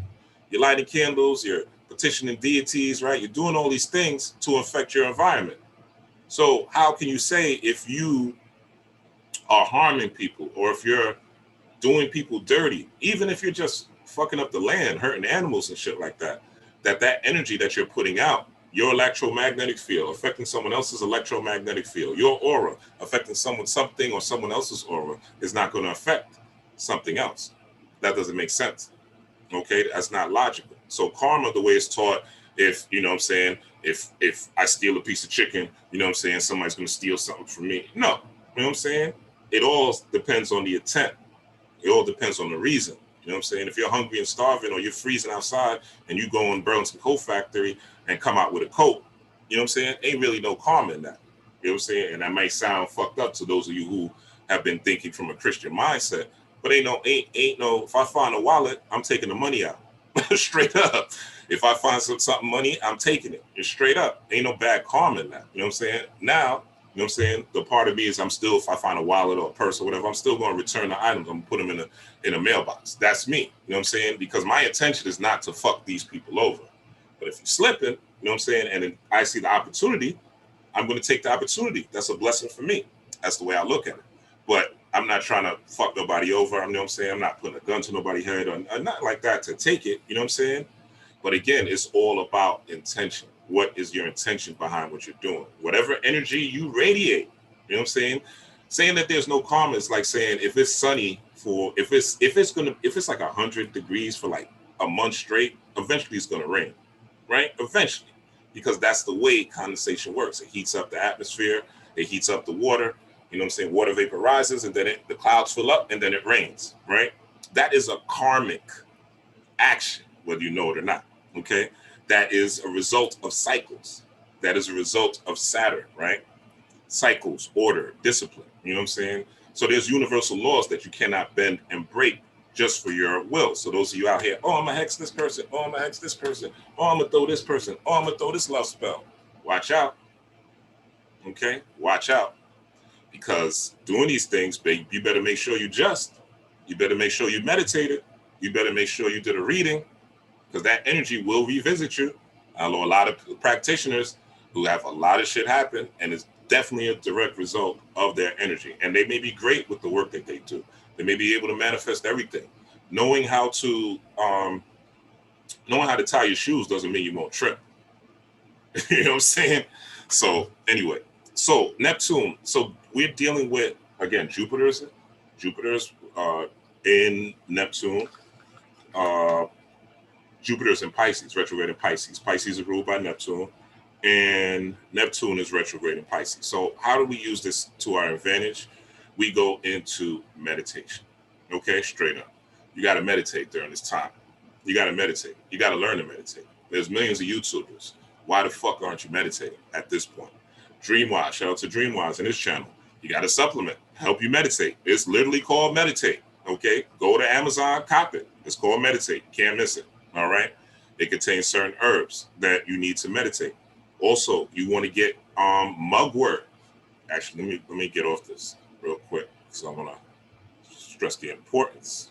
You're lighting candles, you're petitioning deities, right? You're doing all these things to affect your environment. So how can you say if you are harming people, or if you're doing people dirty, even if you're just fucking up the land, hurting animals and shit like that, that energy that you're putting out, your electromagnetic field affecting someone else's electromagnetic field, your aura affecting something or someone else's aura, is not going to affect something else. That doesn't make sense. Okay, that's not logical. So karma, the way it's taught, if you know what I'm saying, if I steal a piece of chicken, you know what I'm saying, somebody's going to steal something from me. No, you know what I'm saying? It all depends on the intent. It all depends on the reason. You know what I'm saying? If you're hungry and starving, or you're freezing outside and you go in Burlington Coat Factory and come out with a coat, you know what I'm saying? Ain't really no karma in that. You know what I'm saying? And that might sound fucked up to those of you who have been thinking from a Christian mindset, but ain't no, if I find a wallet, I'm taking the money out. Straight up. If I find something money, I'm taking it. It's straight up. Ain't no bad karma in that. You know what I'm saying? Now, you know what I'm saying? The part of me is I'm still, if I find a wallet or a purse or whatever, I'm still going to return the items. I'm going to put them in a mailbox. That's me. You know what I'm saying? Because my intention is not to fuck these people over. But if you're slipping, you know what I'm saying, and I see the opportunity, I'm going to take the opportunity. That's a blessing for me. That's the way I look at it. But I'm not trying to fuck nobody over. You know what I'm saying? I'm not putting a gun to nobody's head or not like that to take it. You know what I'm saying? But again, it's all about intention. What is your intention behind what you're doing? Whatever energy you radiate, you know what I'm saying? Saying that there's no karma is like saying if it's sunny for, if it's like 100 degrees for like a month straight, eventually it's gonna rain, right? Eventually, because that's the way condensation works. It heats up the atmosphere, it heats up the water, you know what I'm saying? Water vapor rises and then the clouds fill up and then it rains, right? That is a karmic action, whether you know it or not, okay? That is a result of cycles. That is a result of Saturn, right? Cycles, order, discipline, you know what I'm saying? So there's universal laws that you cannot bend and break just for your will. So those of you out here, oh, I'm gonna hex this person, oh, I'm gonna hex this person, oh, I'm gonna throw this person, oh, I'm gonna throw this love spell. Watch out, okay? Watch out. Because doing these things, babe, you better make sure you just. You better make sure you meditated. You better make sure you did a reading, because that energy will revisit you. I know a lot of practitioners who have a lot of shit happen, and it's definitely a direct result of their energy. And they may be great with the work that they do. They may be able to manifest everything. Knowing how to tie your shoes doesn't mean you won't trip. You know what I'm saying? So anyway, so Neptune. So we're dealing with, again, Jupiter's in Neptune. Jupiter's in Pisces, retrograde in Pisces. Pisces is ruled by Neptune, and Neptune is retrograde in Pisces. So how do we use this to our advantage? We go into meditation. Okay, straight up. You got to meditate during this time. You got to meditate. You got to learn to meditate. There's millions of YouTubers. Why the fuck aren't you meditating at this point? Dreamwise, shout out to Dreamwise in his channel. You got a supplement, help you meditate. It's literally called Meditate. Okay, go to Amazon, cop it. It's called Meditate. Can't miss it. All right. It contains certain herbs that you need to meditate. Also, you want to get mugwort. Actually, let me get off this real quick because I want to stress the importance.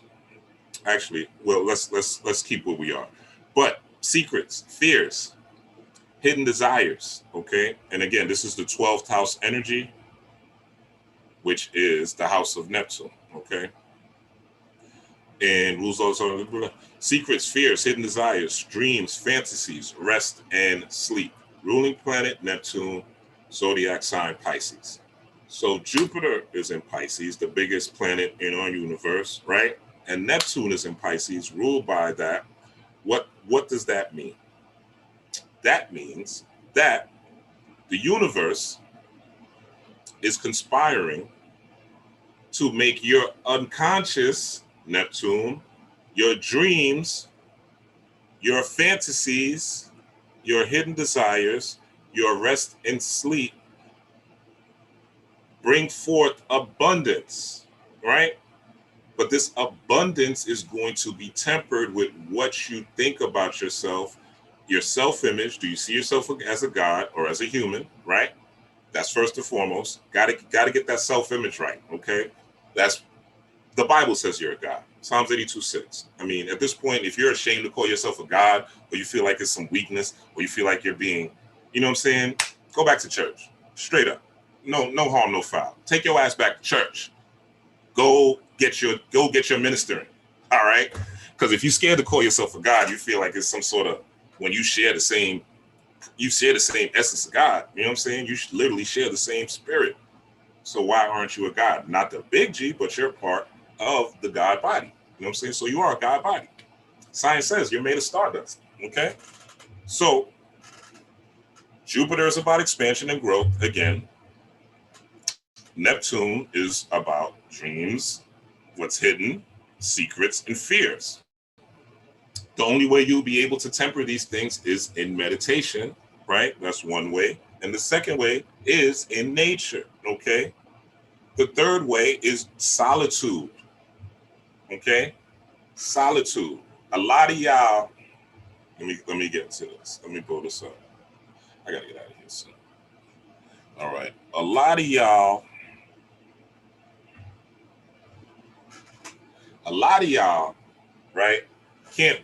Actually, well, let's keep where we are. But secrets, fears, hidden desires. Okay, and again, this is the 12th house energy, which is the house of Neptune. Okay. And rules also secrets, fears, hidden desires, dreams, fantasies, rest, and sleep. Ruling planet, Neptune, zodiac sign, Pisces. So Jupiter is in Pisces, the biggest planet in our universe, right? And Neptune is in Pisces, ruled by that. What does that mean? That means that the universe is conspiring to make your unconscious, Neptune, your dreams, your fantasies, your hidden desires, your rest and sleep, bring forth abundance, right? But this abundance is going to be tempered with what you think about yourself, your self-image. Do you see yourself as a god or as a human, right? That's first and foremost. Got to get that self-image right, okay? That's the Bible says you're a god. Psalms 82:6. I mean, at this point, if you're ashamed to call yourself a God, or you feel like it's some weakness, or you feel like you're being, you know what I'm saying? Go back to church. Straight up. No harm, no foul. Take your ass back to church. Go get your ministering. All right? Because if you're scared to call yourself a God, you feel like it's some sort of, when you share the same essence of God. You know what I'm saying? You should literally share the same spirit. So why aren't you a God? Not the big G, but you're part of the God body. You know what I'm saying? So you are a God body. Science says you're made of stardust. Okay? So Jupiter is about expansion and growth again. Neptune is about dreams, what's hidden, secrets, and fears. The only way you'll be able to temper these things is in meditation, right? That's one way. And the second way is in nature, okay? The third way is solitude, okay? Solitude. A lot of y'all, let me get to this. Let me pull this up. I gotta get out of here soon. All right. A lot of y'all, right, can't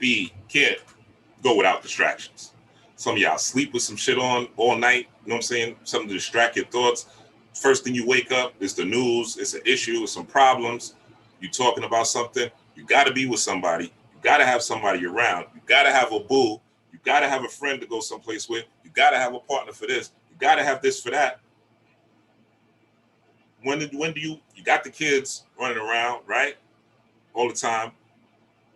go without distractions. Some of y'all sleep with some shit on all night, you know what I'm saying? Something to distract your thoughts. First thing you wake up, it's the news, it's an issue, it's some problems. You talking about something, you gotta be with somebody, you gotta have somebody around, you gotta have a boo, you gotta have a friend to go someplace with, you gotta have a partner for this, you gotta have this for that. When do you got the kids running around, right? All the time.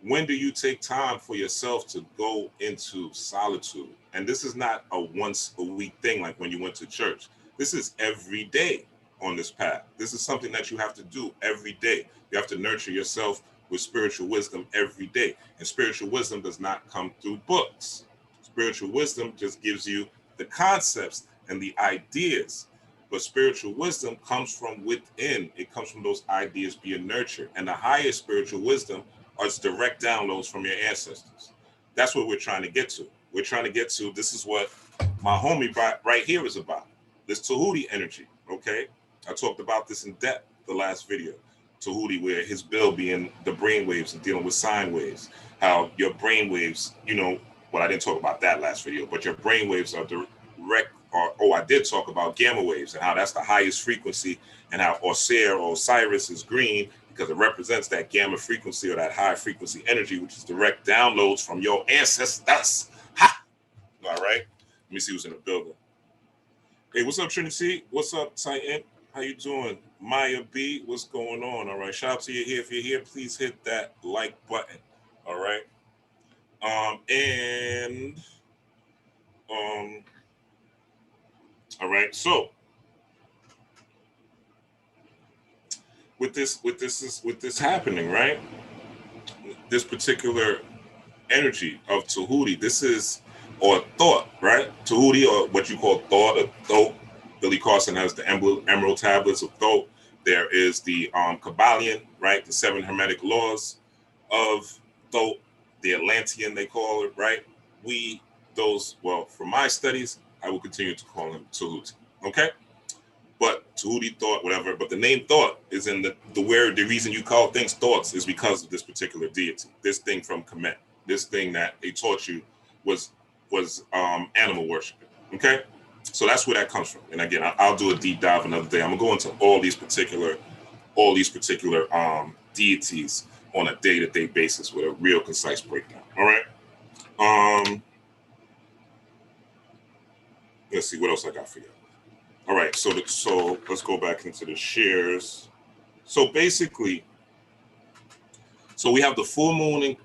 When do you take time for yourself to go into solitude? And this is not a once a week thing like when you went to church. This is every day on this path. This is something that you have to do every day. You have to nurture yourself with spiritual wisdom every day. And spiritual wisdom does not come through books. Spiritual wisdom just gives you the concepts and the ideas. But spiritual wisdom comes from within. It comes from those ideas being nurtured. And the highest spiritual wisdom are direct downloads from your ancestors. That's what we're trying to get to. We're trying to get to, this is what my homie right here is about. This Tahuti energy, okay? I talked about this in depth the last video. Tahuti, where his bill being the brain waves and dealing with sine waves. How your brain waves, you know, well, I didn't talk about that last video, but your brain waves are direct, I did talk about gamma waves and how that's the highest frequency, and how Osiris is green because it represents that gamma frequency or that high frequency energy, which is direct downloads from your ancestors. Ha! All right. Let me see who's in the building. Hey, what's up, Trinity? What's up, Titan? How you doing? Maya B, what's going on? All right. Shout out to you here. If you're here, please hit that like button. All right. All right. So with this happening, right? This particular energy of Tahuti, this is, or thought, right? Tahuti, or what you call thought, or thoth. Billy Carson has the emerald tablets of thoth. There is the Kabbalion, right? The 7 hermetic laws of thoth, the Atlantean, they call it, right? From my studies, I will continue to call him Tahuti, okay? But Tahuti thought, whatever, but the name thought is in the reason you call things thoughts is because of this particular deity, this thing from Kemet, this thing that they taught you was animal worshiping, okay? So that's where that comes from. And again, I'll do a deep dive another day. I'm gonna go into all these particular deities on a day-to-day basis with a real concise breakdown. All right. Let's see what else I got for you. All right. So let's go back into the shares. So basically, we have the full moon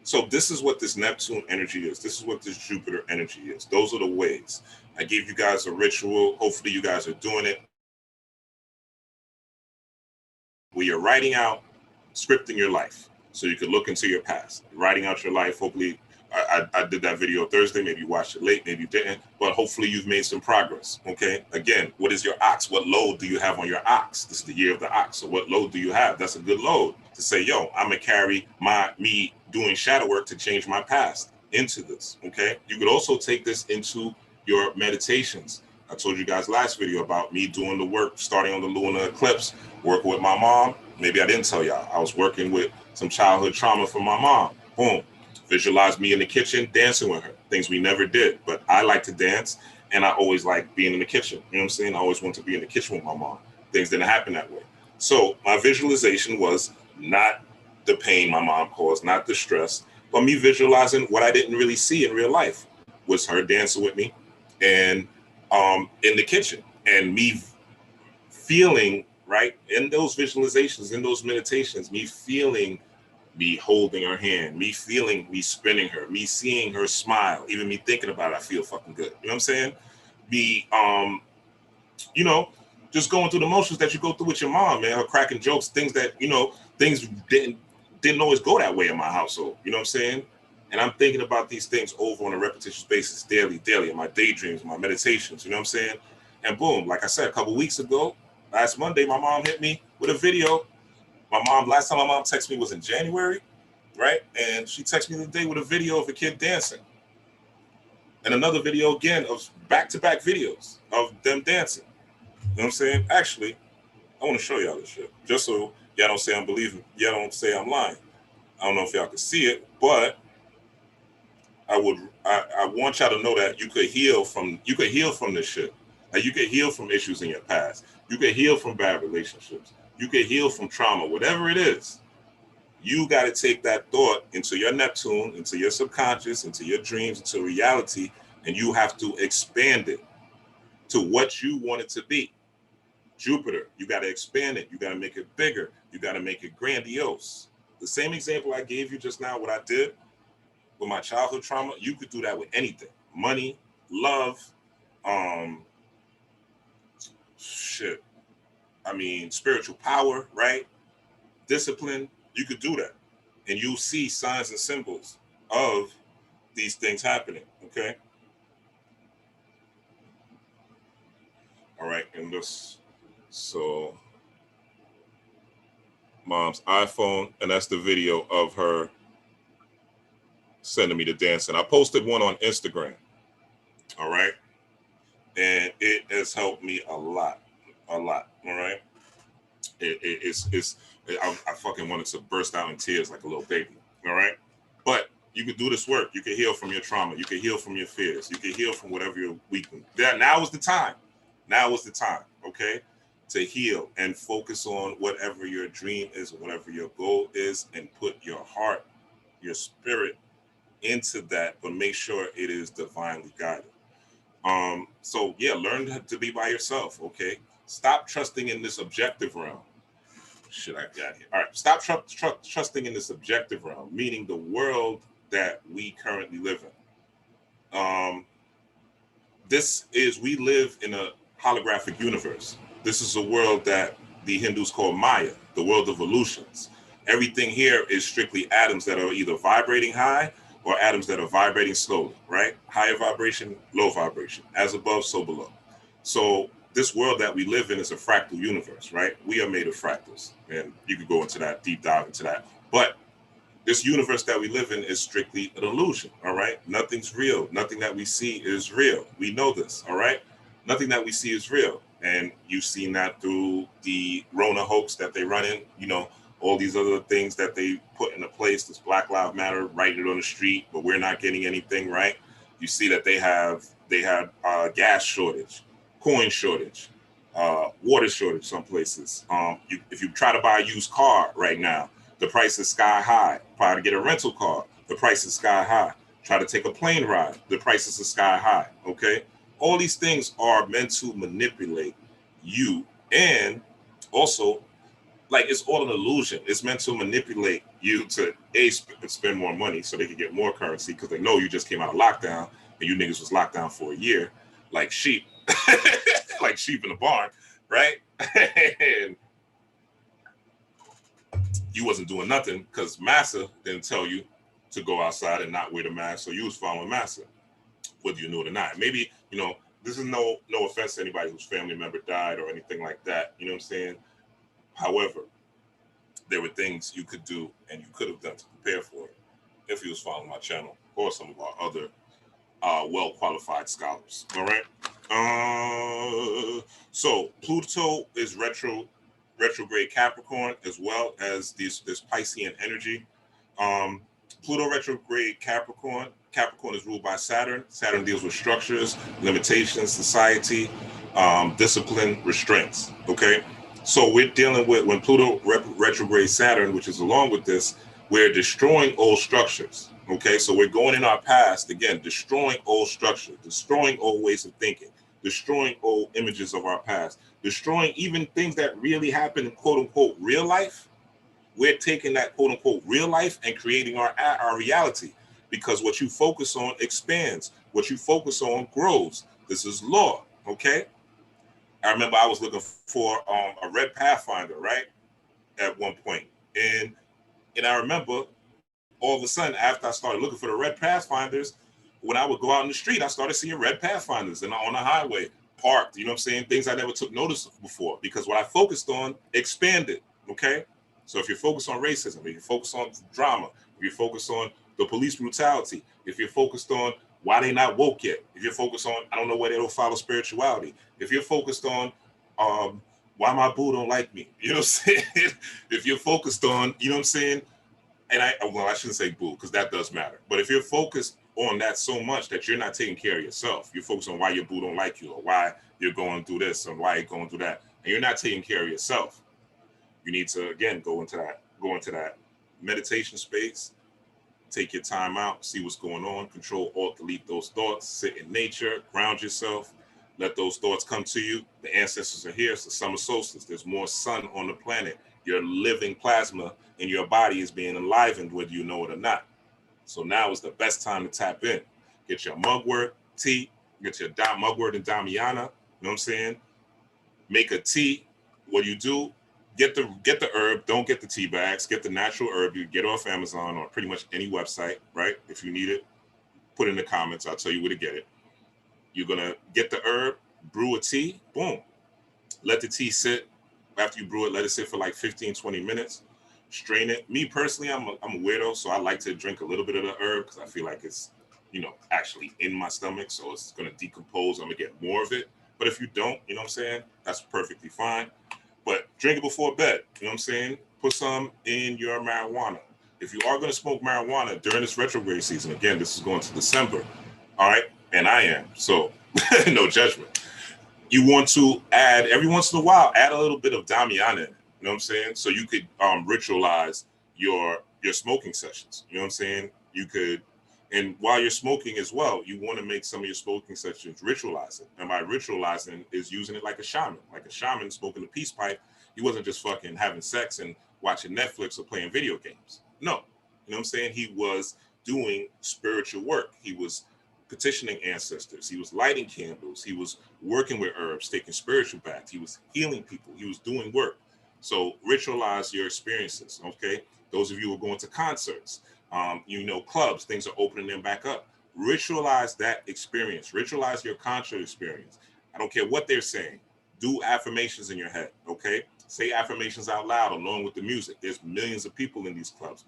so this is what this Neptune energy is. This is what this Jupiter energy is. Those are the ways. I gave you guys a ritual. Hopefully you guys are doing it. Where you're writing out, scripting your life. So you could look into your past. Writing out your life. Hopefully, I did that video Thursday. Maybe you watched it late, maybe you didn't. But hopefully you've made some progress, okay? Again, what is your ox? What load do you have on your ox? This is the year of the ox. So what load do you have? That's a good load to say, yo, I'm going to carry me doing shadow work to change my past into this, okay? You could also take this into your meditations. I told you guys last video about me doing the work, starting on the lunar eclipse, working with my mom, Maybe I didn't tell y'all. I was working with some childhood trauma from my mom. Boom. Visualized me in the kitchen dancing with her. Things we never did. But I like to dance, and I always like being in the kitchen. You know what I'm saying? I always wanted to be in the kitchen with my mom. Things didn't happen that way. So my visualization was not the pain my mom caused, not the stress, but me visualizing what I didn't really see in real life was her dancing with me and in the kitchen, and me feeling, right, in those visualizations, in those meditations, me feeling me holding her hand, me feeling me spinning her, me seeing her smile, even me thinking about it, I feel fucking good. You know what I'm saying? Me, you know, just going through the motions that you go through with your mom, man, her cracking jokes, things that, you know, things didn't always go that way in my household. You know what I'm saying? And I'm thinking about these things over on a repetitious basis, daily, in my daydreams, my meditations, you know what I'm saying? And boom, like I said, a couple weeks ago, last Monday, my mom hit me with a video. Last time my mom texted me was in January, right? And she texted me the day with a video of a kid dancing. And another video again of back-to-back videos of them dancing. You know what I'm saying? Actually, I want to show y'all this shit. Just so y'all don't say I'm believing, y'all don't say I'm lying. I don't know if y'all can see it, but I want y'all to know that you could heal from this shit. Like, you could heal from issues in your past. You could heal from bad relationships. You could heal from trauma, whatever it is. You got to take that thought into your Neptune, into your subconscious, into your dreams, into reality, and you have to expand it to what you want it to be. Jupiter, you got to expand it. You got to make it bigger. You got to make it grandiose. The same example I gave you just now, what I did with my childhood trauma, you could do that with anything. Money, love, spiritual power, right? Discipline. You could do that. And you'll see signs and symbols of these things happening, okay? All right, and this, so mom's iPhone, and that's the video of her sending me the dance. And I posted one on Instagram, all right? And it has helped me a lot, all right? I fucking wanted to burst out in tears like a little baby, all right? But you could do this work. You can heal from your trauma. You can heal from your fears. You can heal from whatever you're weak in. Now is the time. Now is the time, okay? To heal and focus on whatever your dream is, whatever your goal is, and put your heart, your spirit into that, but make sure it is divinely guided. So yeah, learn to be by yourself, okay? Stop trusting in this objective realm. Shit, I got here. All right, stop trusting in this objective realm, meaning the world that we currently live in. We live in a holographic universe. This is a world that the Hindus call Maya, the world of illusions. Everything here is strictly atoms that are either vibrating high or atoms that are vibrating slowly, right? Higher vibration, low vibration, as above, so below. So this world that we live in is a fractal universe, right? We are made of fractals, and you could go into that, deep dive into that. But this universe that we live in is strictly an illusion, all right? Nothing's real. Nothing that we see is real. We know this, all right? Nothing that we see is real. And you've seen that through the Rona hoax that they run in, you know, all these other things that they put into place, this Black Lives Matter, writing it on the street, but we're not getting anything, right? You see that they have gas shortage, coin shortage, water shortage some places. If you try to buy a used car right now, the price is sky high. Try to get a rental car, the price is sky high. Try to take a plane ride, the prices are sky high, okay? All these things are meant to manipulate you, and also, like, it's all an illusion. It's meant to manipulate you to spend more money so they can get more currency, because they know you just came out of lockdown and you niggas was locked down for a year like sheep, like sheep in a barn, right? And you wasn't doing nothing because Massa didn't tell you to go outside and not wear the mask, so you was following Massa, whether you knew it or not. Maybe, you know, this is no offense to anybody whose family member died or anything like that, you know what I'm saying? However, there were things you could do and you could have done to prepare for it if you was following my channel or some of our other well-qualified scholars, all right? So Pluto is retrograde retrograde Capricorn, as well as this Piscean energy. Pluto retrograde Capricorn. Capricorn is ruled by Saturn. Saturn deals with structures, limitations, society, discipline, restraints. Okay, so we're dealing with, when Pluto retrograde Saturn, which is along with this, we're destroying old structures. Okay, so we're going in our past again, destroying old structures, destroying old ways of thinking, destroying old images of our past, destroying even things that really happen in quote unquote real life. We're taking that quote unquote real life and creating our reality, because what you focus on expands, what you focus on grows. This is law. Okay, I remember I was looking for a red pathfinder, right, at one point, and I remember all of a sudden, after I started looking for the red pathfinders, when I would go out in the street, I started seeing red pathfinders and on the highway parked. You know what I'm saying? Things I never took notice of before, because what I focused on expanded. Okay, so if you're focused on racism, if you're focused on drama, if you're focused on the police brutality, if you're focused on why they not woke yet, if you're focused on, I don't know why they don't follow spirituality, if you're focused on why my boo don't like me, you know what I'm saying? If you're focused on, you know what I'm saying? And I shouldn't say boo, because that does matter. But if you're focused on that so much that you're not taking care of yourself, you're focused on why your boo don't like you, or why you're going through this, or why you're going through that, and you're not taking care of yourself, you need to, again, go into that meditation space, take your time out, see what's going on, control, alt, delete those thoughts, sit in nature, ground yourself, let those thoughts come to you. The ancestors are here. It's the summer solstice. There's more sun on the planet. Your living plasma in your body is being enlivened, whether you know it or not. So now is the best time to tap in. Get your mugwort tea, get your mugwort and damiana, you know what I'm saying? Make a tea. What you do, get the herb, don't get the tea bags, get the natural herb you get off Amazon or pretty much any website, right? If you need it, put in the comments, I'll tell you where to get it. You're gonna get the herb, brew a tea, boom. Let the tea sit. After you brew it, let it sit for like 15, 20 minutes. Strain it. Me personally, I'm a weirdo, so I like to drink a little bit of the herb because I feel like it's, actually in my stomach, so it's gonna decompose. I'm gonna get more of it. But if you don't, you know what I'm saying? That's perfectly fine. But drink it before bed, you know what I'm saying? Put some in your marijuana. If you are gonna smoke marijuana during this retrograde season, again, this is going to December, all right? And I am, so no judgment. You want to add, every once in a while, add a little bit of damiana in it, you know what I'm saying? So you could ritualize your smoking sessions, you know what I'm saying? You could, and while you're smoking as well, you want to make some of your smoking sessions ritualizing. And by ritualizing is using it like a shaman smoking a peace pipe. He wasn't just fucking having sex and watching Netflix or playing video games. No, you know what I'm saying? He was doing spiritual work. He was petitioning ancestors. He was lighting candles. He was working with herbs, taking spiritual baths. He was healing people. He was doing work. So ritualize your experiences, okay? Those of you who are going to concerts, clubs, things are opening them back up. Ritualize that experience. Ritualize your concert experience. I don't care what they're saying. Do affirmations in your head, okay? Say affirmations out loud along with the music. There's millions of people in these clubs,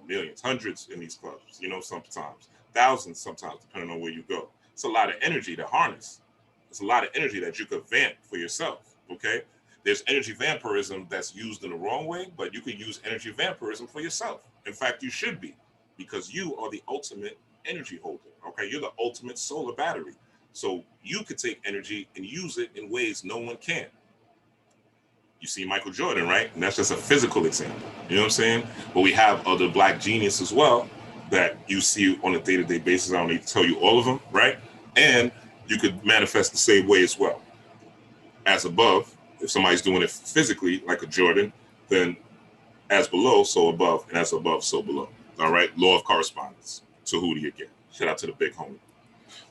millions, hundreds in these clubs, sometimes. Thousands sometimes, depending on where you go. It's a lot of energy to harness. It's a lot of energy that you could vamp for yourself, okay? There's energy vampirism that's used in the wrong way, but you could use energy vampirism for yourself. In fact, you should be, because you are the ultimate energy holder, okay? You're the ultimate solar battery. So you could take energy and use it in ways no one can. You see Michael Jordan, right? And that's just a physical example, you know what I'm saying? But we have other Black geniuses as well that you see on a day-to-day basis. I don't need to tell you all of them, right? And you could manifest the same way as well. As above, if somebody's doing it physically, like a Jordan, then as below, so above, and as above, so below. All right, law of correspondence. So who do you get? Shout out to the big homie.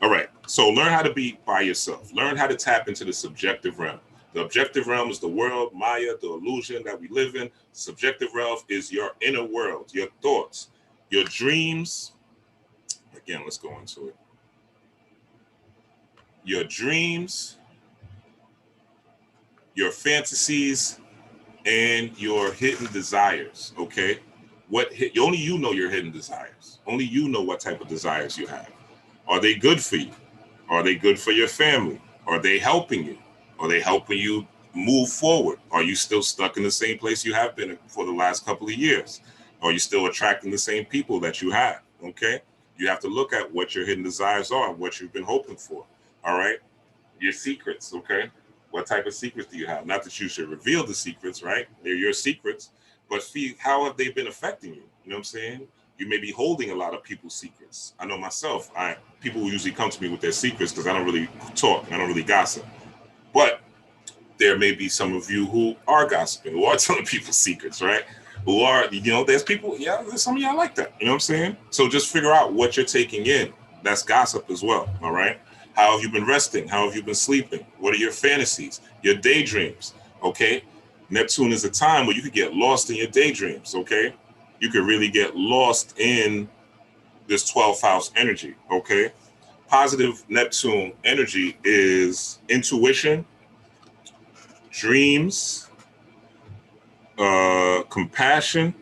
All right, so learn how to be by yourself. Learn how to tap into the subjective realm. The objective realm is the world, Maya, the illusion that we live in. Subjective realm is your inner world, your thoughts, your dreams. Again, let's go into it. Your dreams, your fantasies, and your hidden desires, okay? Only you know your hidden desires. Only you know what type of desires you have. Are they good for you? Are they good for your family? Are they helping you? Are they helping you move forward? Are you still stuck in the same place you have been for the last couple of years? Are you still attracting the same people that you have? Okay. You have to look at what your hidden desires are, what you've been hoping for. All right. Your secrets. Okay. What type of secrets do you have? Not that you should reveal the secrets, right? They're your secrets, but see, how have they been affecting you? You know what I'm saying? You may be holding a lot of people's secrets. I know myself, people usually come to me with their secrets because I don't really talk. I don't really gossip. But there may be some of you who are gossiping, who are telling people secrets, right? Who are, there's people, there's some of y'all like that. You know what I'm saying? So just figure out what you're taking in. That's gossip as well, all right? How have you been resting? How have you been sleeping? What are your fantasies, your daydreams, okay? Neptune is a time where you could get lost in your daydreams, okay? You could really get lost in this 12th house energy, okay? Positive Neptune energy is intuition, dreams, compassion,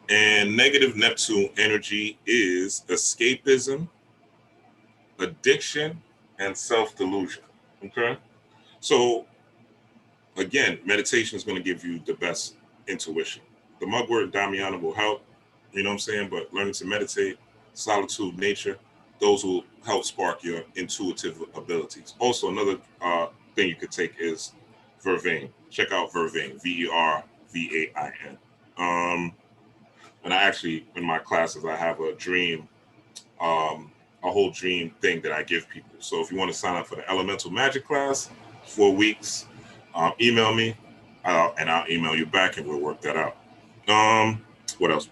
and negative Neptune energy is escapism, addiction, and self-delusion, okay? So again, meditation is going to give you the best intuition. The mugwort Damiana will help, you know what I'm saying? But learning to meditate, solitude, nature, those will help spark your intuitive abilities. Also, another thing you could take is Vervain. Check out Vervain, Vervain. And I actually, in my classes, I have a dream, a whole dream thing that I give people. So if you want to sign up for the Elemental Magic class, 4 weeks, email me, and I'll email you back, and we'll work that out. What else?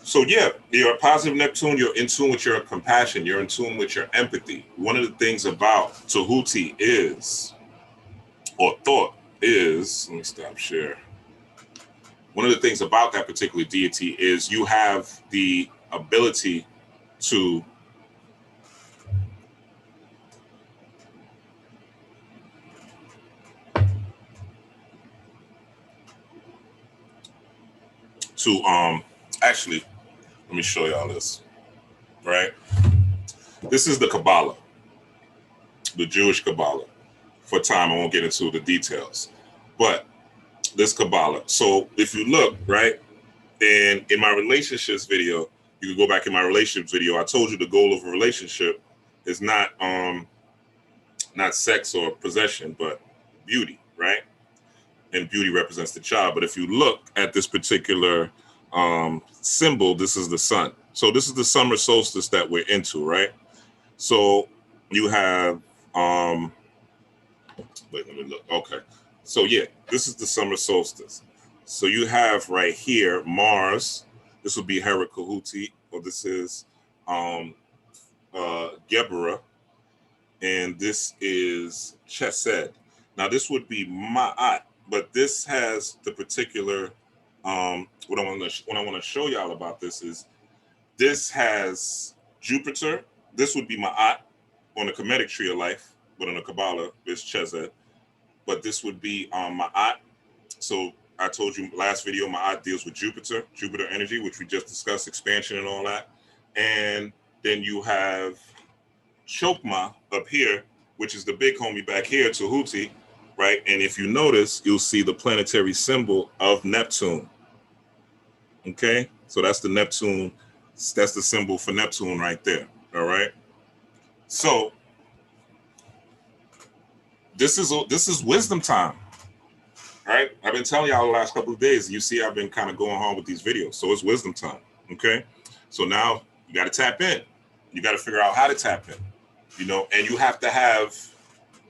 So yeah, you're a positive Neptune. You're in tune with your compassion. You're in tune with your empathy. One of the things about Tahuti is, or thought is, let me stop share. One of the things about that particular deity is you have the ability to actually, let me show y'all this, right? This is the Kabbalah, the Jewish Kabbalah. For time, I won't get into the details, but this Kabbalah. So if you look, right, and in my relationships video, you can go back in my relationship video, I told you the goal of a relationship is not sex or possession, but beauty, right? And beauty represents the child. But if you look at this particular symbol, this is the sun. So this is the summer solstice that we're into, right? So you have, wait, let me look. Okay. So yeah, this is the summer solstice. So you have right here, Mars. This would be Hera Kahuti, or this is Geburah. And this is Chesed. Now this would be Ma'at, but this has the particular, what I want to show y'all about this is, this has Jupiter. This would be Ma'at on the Kemetic tree of life, but on the Kabbalah, it's Chesed. But this would be Ma'at. So I told you last video, Ma'at deals with Jupiter energy, which we just discussed, expansion and all that. And then you have Chokmah up here, which is the big homie back here, Tahuti, right? And if you notice, you'll see the planetary symbol of Neptune. Okay, so that's the Neptune, that's the symbol for Neptune right there. All right. So this is wisdom time. All right. I've been telling y'all the last couple of days. You see, I've been kind of going on with these videos. So it's wisdom time. Okay. So now you got to tap in. You got to figure out how to tap in. You know, and you have to have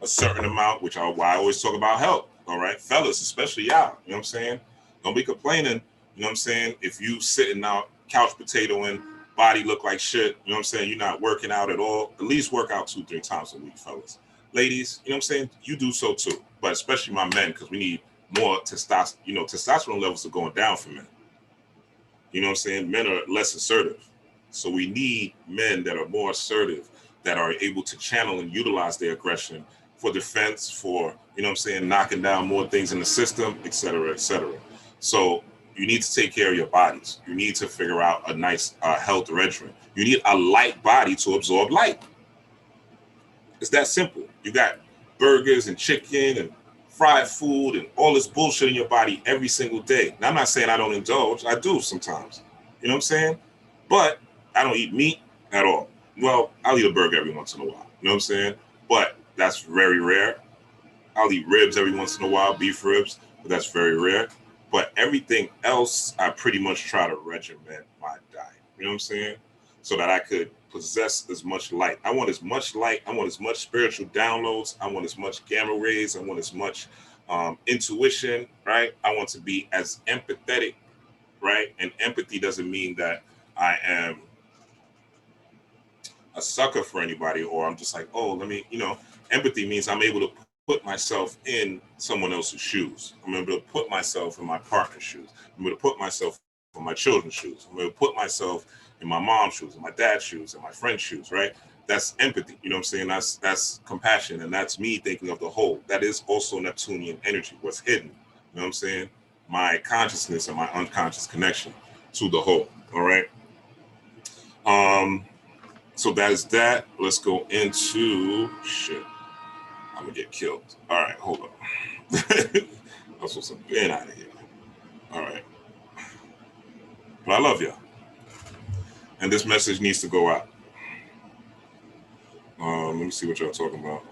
a certain amount, which why I always talk about help. All right, fellas, especially y'all. You know what I'm saying? Don't be complaining. You know what I'm saying? If you sitting out couch potatoing, body look like shit. You know what I'm saying? You're not working out at all. At least work out 2-3 times a week, fellas. Ladies, you know what I'm saying? You do so too. But especially my men, because we need more testosterone. You know, testosterone levels are going down for men. You know what I'm saying? Men are less assertive. So we need men that are more assertive, that are able to channel and utilize their aggression for defense, for, you know what I'm saying, knocking down more things in the system, et cetera, et cetera. So you need to take care of your bodies. You need to figure out a nice health regimen. You need a light body to absorb light. It's that simple. You got burgers and chicken and fried food and all this bullshit in your body every single day. Now, I'm not saying I don't indulge. I do sometimes. You know what I'm saying? But I don't eat meat at all. Well, I'll eat a burger every once in a while. You know what I'm saying? But that's very rare. I'll eat ribs every once in a while, beef ribs, but that's very rare. But everything else, I pretty much try to regiment my diet. You know what I'm saying? So that I could possess as much light. I want as much light. I want as much spiritual downloads. I want as much gamma rays. I want as much intuition, right? I want to be as empathetic, right? And empathy doesn't mean that I am a sucker for anybody, or I'm just like, oh, let me, empathy means I'm able to put myself in someone else's shoes. I'm able to put myself in my partner's shoes. I'm able to put myself in my children's shoes. I'm able to put myself in my mom's shoes, in my dad's shoes, in my friend's shoes, right? That's empathy. You know what I'm saying? That's compassion. And that's me thinking of the whole. That is also Neptunian energy, what's hidden. You know what I'm saying? My consciousness and my unconscious connection to the whole. All right. So that is that. Let's go into shit. I'm gonna get killed. All right, hold on. I'm supposed to get out of here. All right. But I love y'all. And this message needs to go out. Let me see what y'all talking about.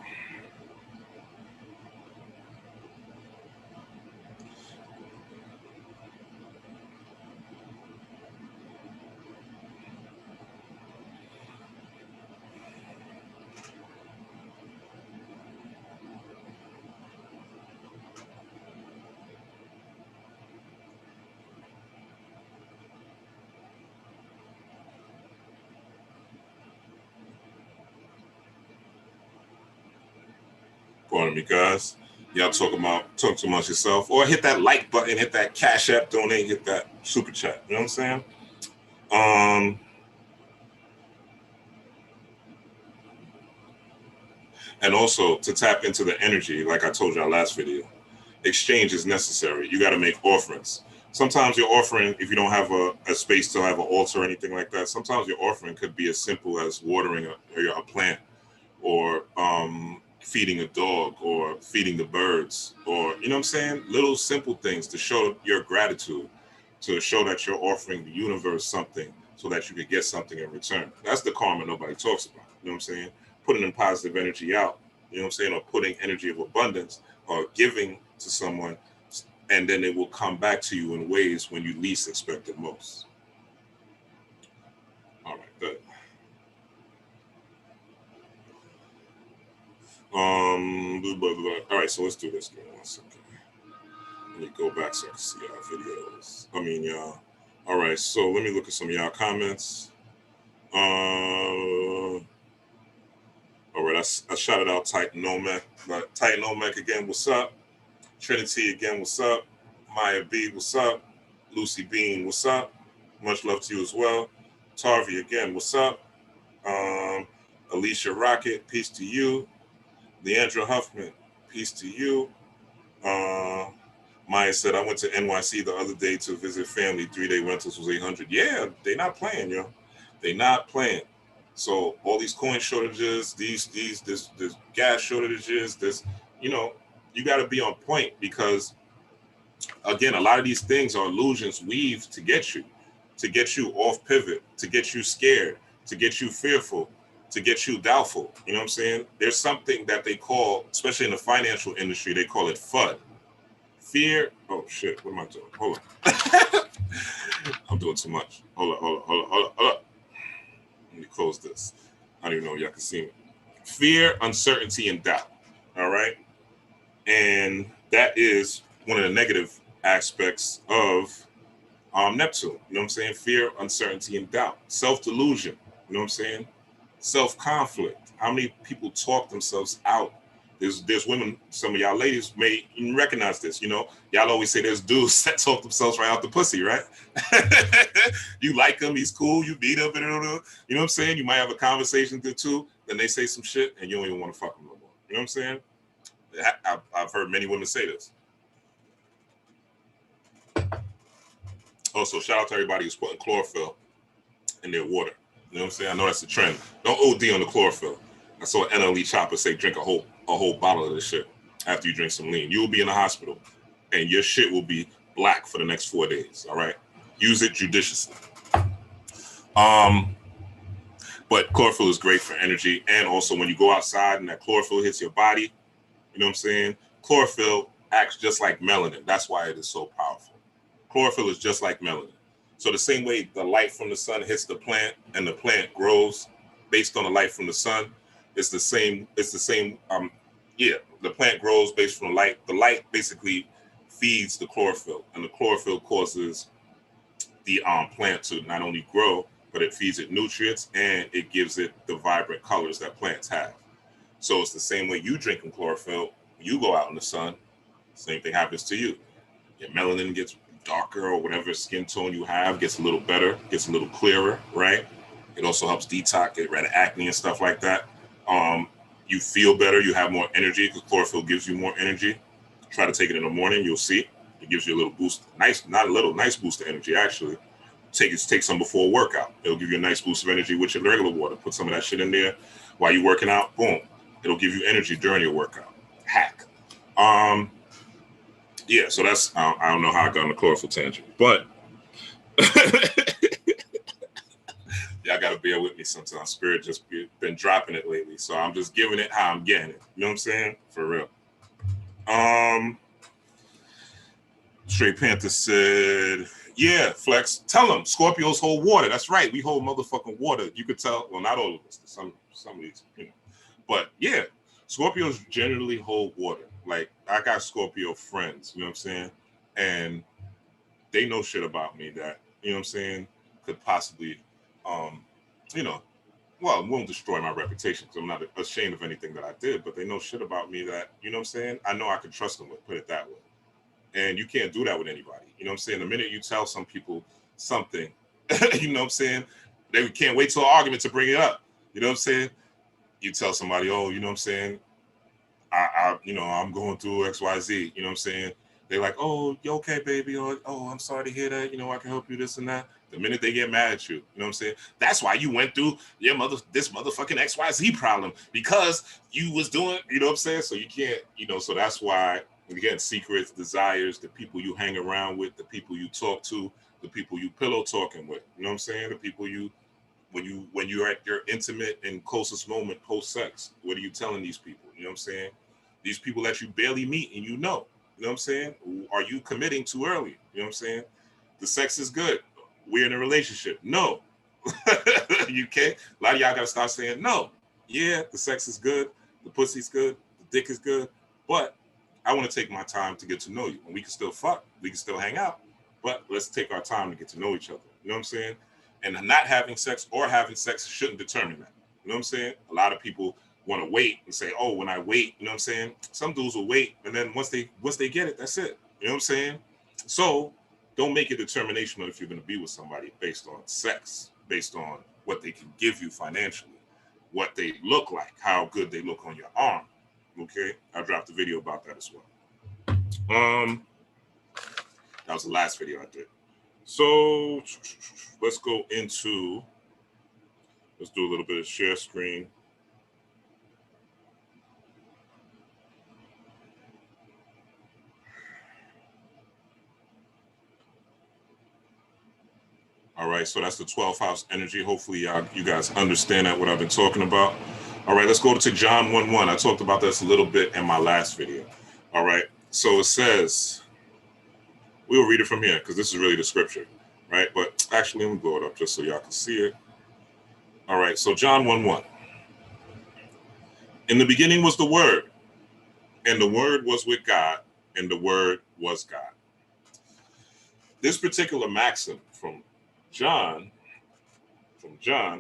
Pardon me, guys. Y'all talk too much yourself, or hit that like button, hit that Cash App, donate, hit that super chat. You know what I'm saying? And also to tap into the energy, like I told y'all last video, exchange is necessary. You got to make offerings. Sometimes your offering, if you don't have a space to have an altar or anything like that, sometimes your offering could be as simple as watering a plant, or feeding a dog, or feeding the birds, or, you know what I'm saying? Little simple things to show your gratitude, to show that you're offering the universe something so that you could get something in return. That's the karma nobody talks about. You know what I'm saying? Putting in positive energy out, you know what I'm saying? Or putting energy of abundance or giving to someone, and then it will come back to you in ways when you least expect it most. All right, good. All right, so let's do this. Give me 1 second. Let me go back so I can see our videos. Y'all. All right, so let me look at some of y'all comments. All right, I shouted out Titan Nomec. But Titan Nomec again, what's up? Trinity again, what's up? Maya B, what's up? Lucy Bean, what's up? Much love to you as well. Tarvi again, what's up? Alicia Rocket, peace to you. Leandra Huffman, peace to you. Maya said, I went to NYC the other day to visit family. 3-day rentals was $800. Yeah, they not playing, yo. They not playing. So all these coin shortages, this gas shortages, you got to be on point, because again, a lot of these things are illusions weaved to get you off pivot, to get you scared, to get you fearful, to get you doubtful. You know what I'm saying? There's something that they call, especially in the financial industry, they call it FUD. Fear. Oh shit, what am I doing? Hold on. I'm doing too much. Hold on. Let me close this. I don't even know if y'all can see me. Fear, uncertainty, and doubt. All right. And that is one of the negative aspects of Neptune. You know what I'm saying? Fear, uncertainty, and doubt. Self-delusion. You know what I'm saying? Self-conflict. How many people talk themselves out? There's women, some of y'all ladies may recognize this, y'all always say there's dudes that talk themselves right out the pussy, right? You like him, he's cool, you beat him, you know what I'm saying? You might have a conversation or two, then they say some shit and you don't even want to fuck them no more. You know what I'm saying? I've heard many women say this. Also, shout out to everybody who's putting chlorophyll in their water. You know what I'm saying? I know that's the trend. Don't OD on the chlorophyll. I saw an NLE chopper say drink a whole a whole bottle of this shit after you drink some lean. You will be in the hospital, and your shit will be black for the next 4 days. All right, use it judiciously. But chlorophyll is great for energy, and also when you go outside and that chlorophyll hits your body, you know what I'm saying? Chlorophyll acts just like melanin. That's why it is so powerful. Chlorophyll is just like melanin. So the same way the light from the sun hits the plant and the plant grows based on the light from the sun, it's the same. The plant grows based on the light. The light basically feeds the chlorophyll, and the chlorophyll causes the plant to not only grow, but it feeds it nutrients and it gives it the vibrant colors that plants have. So it's the same way you drinking chlorophyll. You go out in the sun, same thing happens to you. Your melanin gets darker, or whatever skin tone you have gets a little better, gets a little clearer, right? It also helps detox, get rid of acne and stuff like that. You feel better, you have more energy because chlorophyll gives you more energy. Try to take it in the morning, you'll see it gives you a little boost. Nice, not a little, nice boost of energy actually. Take some before a workout. It'll give you a nice boost of energy with your regular water. Put some of that shit in there while you're working out. Boom. It'll give you energy during your workout. Hack. Yeah, so that's, I don't know how I got on the chlorophyll tangent, but y'all got to bear with me sometimes. Spirit just been dropping it lately, so I'm just giving it how I'm getting it. You know what I'm saying? For real. Straight Panther said, yeah, Flex, tell them Scorpios hold water. That's right. We hold motherfucking water. You could tell, well, not all of us, some of these, you know. But yeah, Scorpios generally hold water. Like, I got Scorpio friends, you know what I'm saying? And they know shit about me that, you know what I'm saying, could possibly, you know, well, it won't destroy my reputation because I'm not ashamed of anything that I did, but they know shit about me that, you know what I'm saying, I know I can trust them with, put it that way. And you can't do that with anybody. You know what I'm saying? The minute you tell some people something, you know what I'm saying, they can't wait till an argument to bring it up. You know what I'm saying? You tell somebody, oh, you know what I'm saying, you know, I'm going through XYZ, you know what I'm saying? They're like, oh, you okay, baby? Or, oh, I'm sorry to hear that. You know, I can help you, this and that. The minute they get mad at you, you know what I'm saying? That's why you went through this motherfucking XYZ problem, because you was doing, you know what I'm saying? So you can't, you know, so that's why, again, secrets, desires, the people you hang around with, the people you talk to, the people you pillow talking with, you know what I'm saying? The people you, when you're at your intimate and closest moment post-sex, what are you telling these people? You know what I'm saying? These people that you barely meet and you know what I'm saying? Are you committing too early? You know what I'm saying? The sex is good. We're in a relationship. No. You can't. A lot of y'all got to start saying no. Yeah, the sex is good. The pussy's good. The dick is good. But I want to take my time to get to know you. And we can still fuck. We can still hang out. But let's take our time to get to know each other. You know what I'm saying? And not having sex or having sex shouldn't determine that. You know what I'm saying? A lot of people want to wait and say, oh, when I wait, you know what I'm saying? Some dudes will wait, and then once they get it, that's it. You know what I'm saying? So don't make a determination on if you're going to be with somebody based on sex, based on what they can give you financially, what they look like, how good they look on your arm. Okay? I dropped a video about that as well. That was the last video I did. So let's go into, let's do a little bit of share screen. All right, so that's the 12th house energy. Hopefully you guys understand that, what I've been talking about. All right, let's go to John 1:1. I talked about this a little bit in my last video. All right, so it says, we'll read it from here because this is really the scripture, right? But actually, let me blow it up just so y'all can see it. All right, so John 1:1. In the beginning was the Word, and the Word was with God, and the Word was God. This particular maxim from John,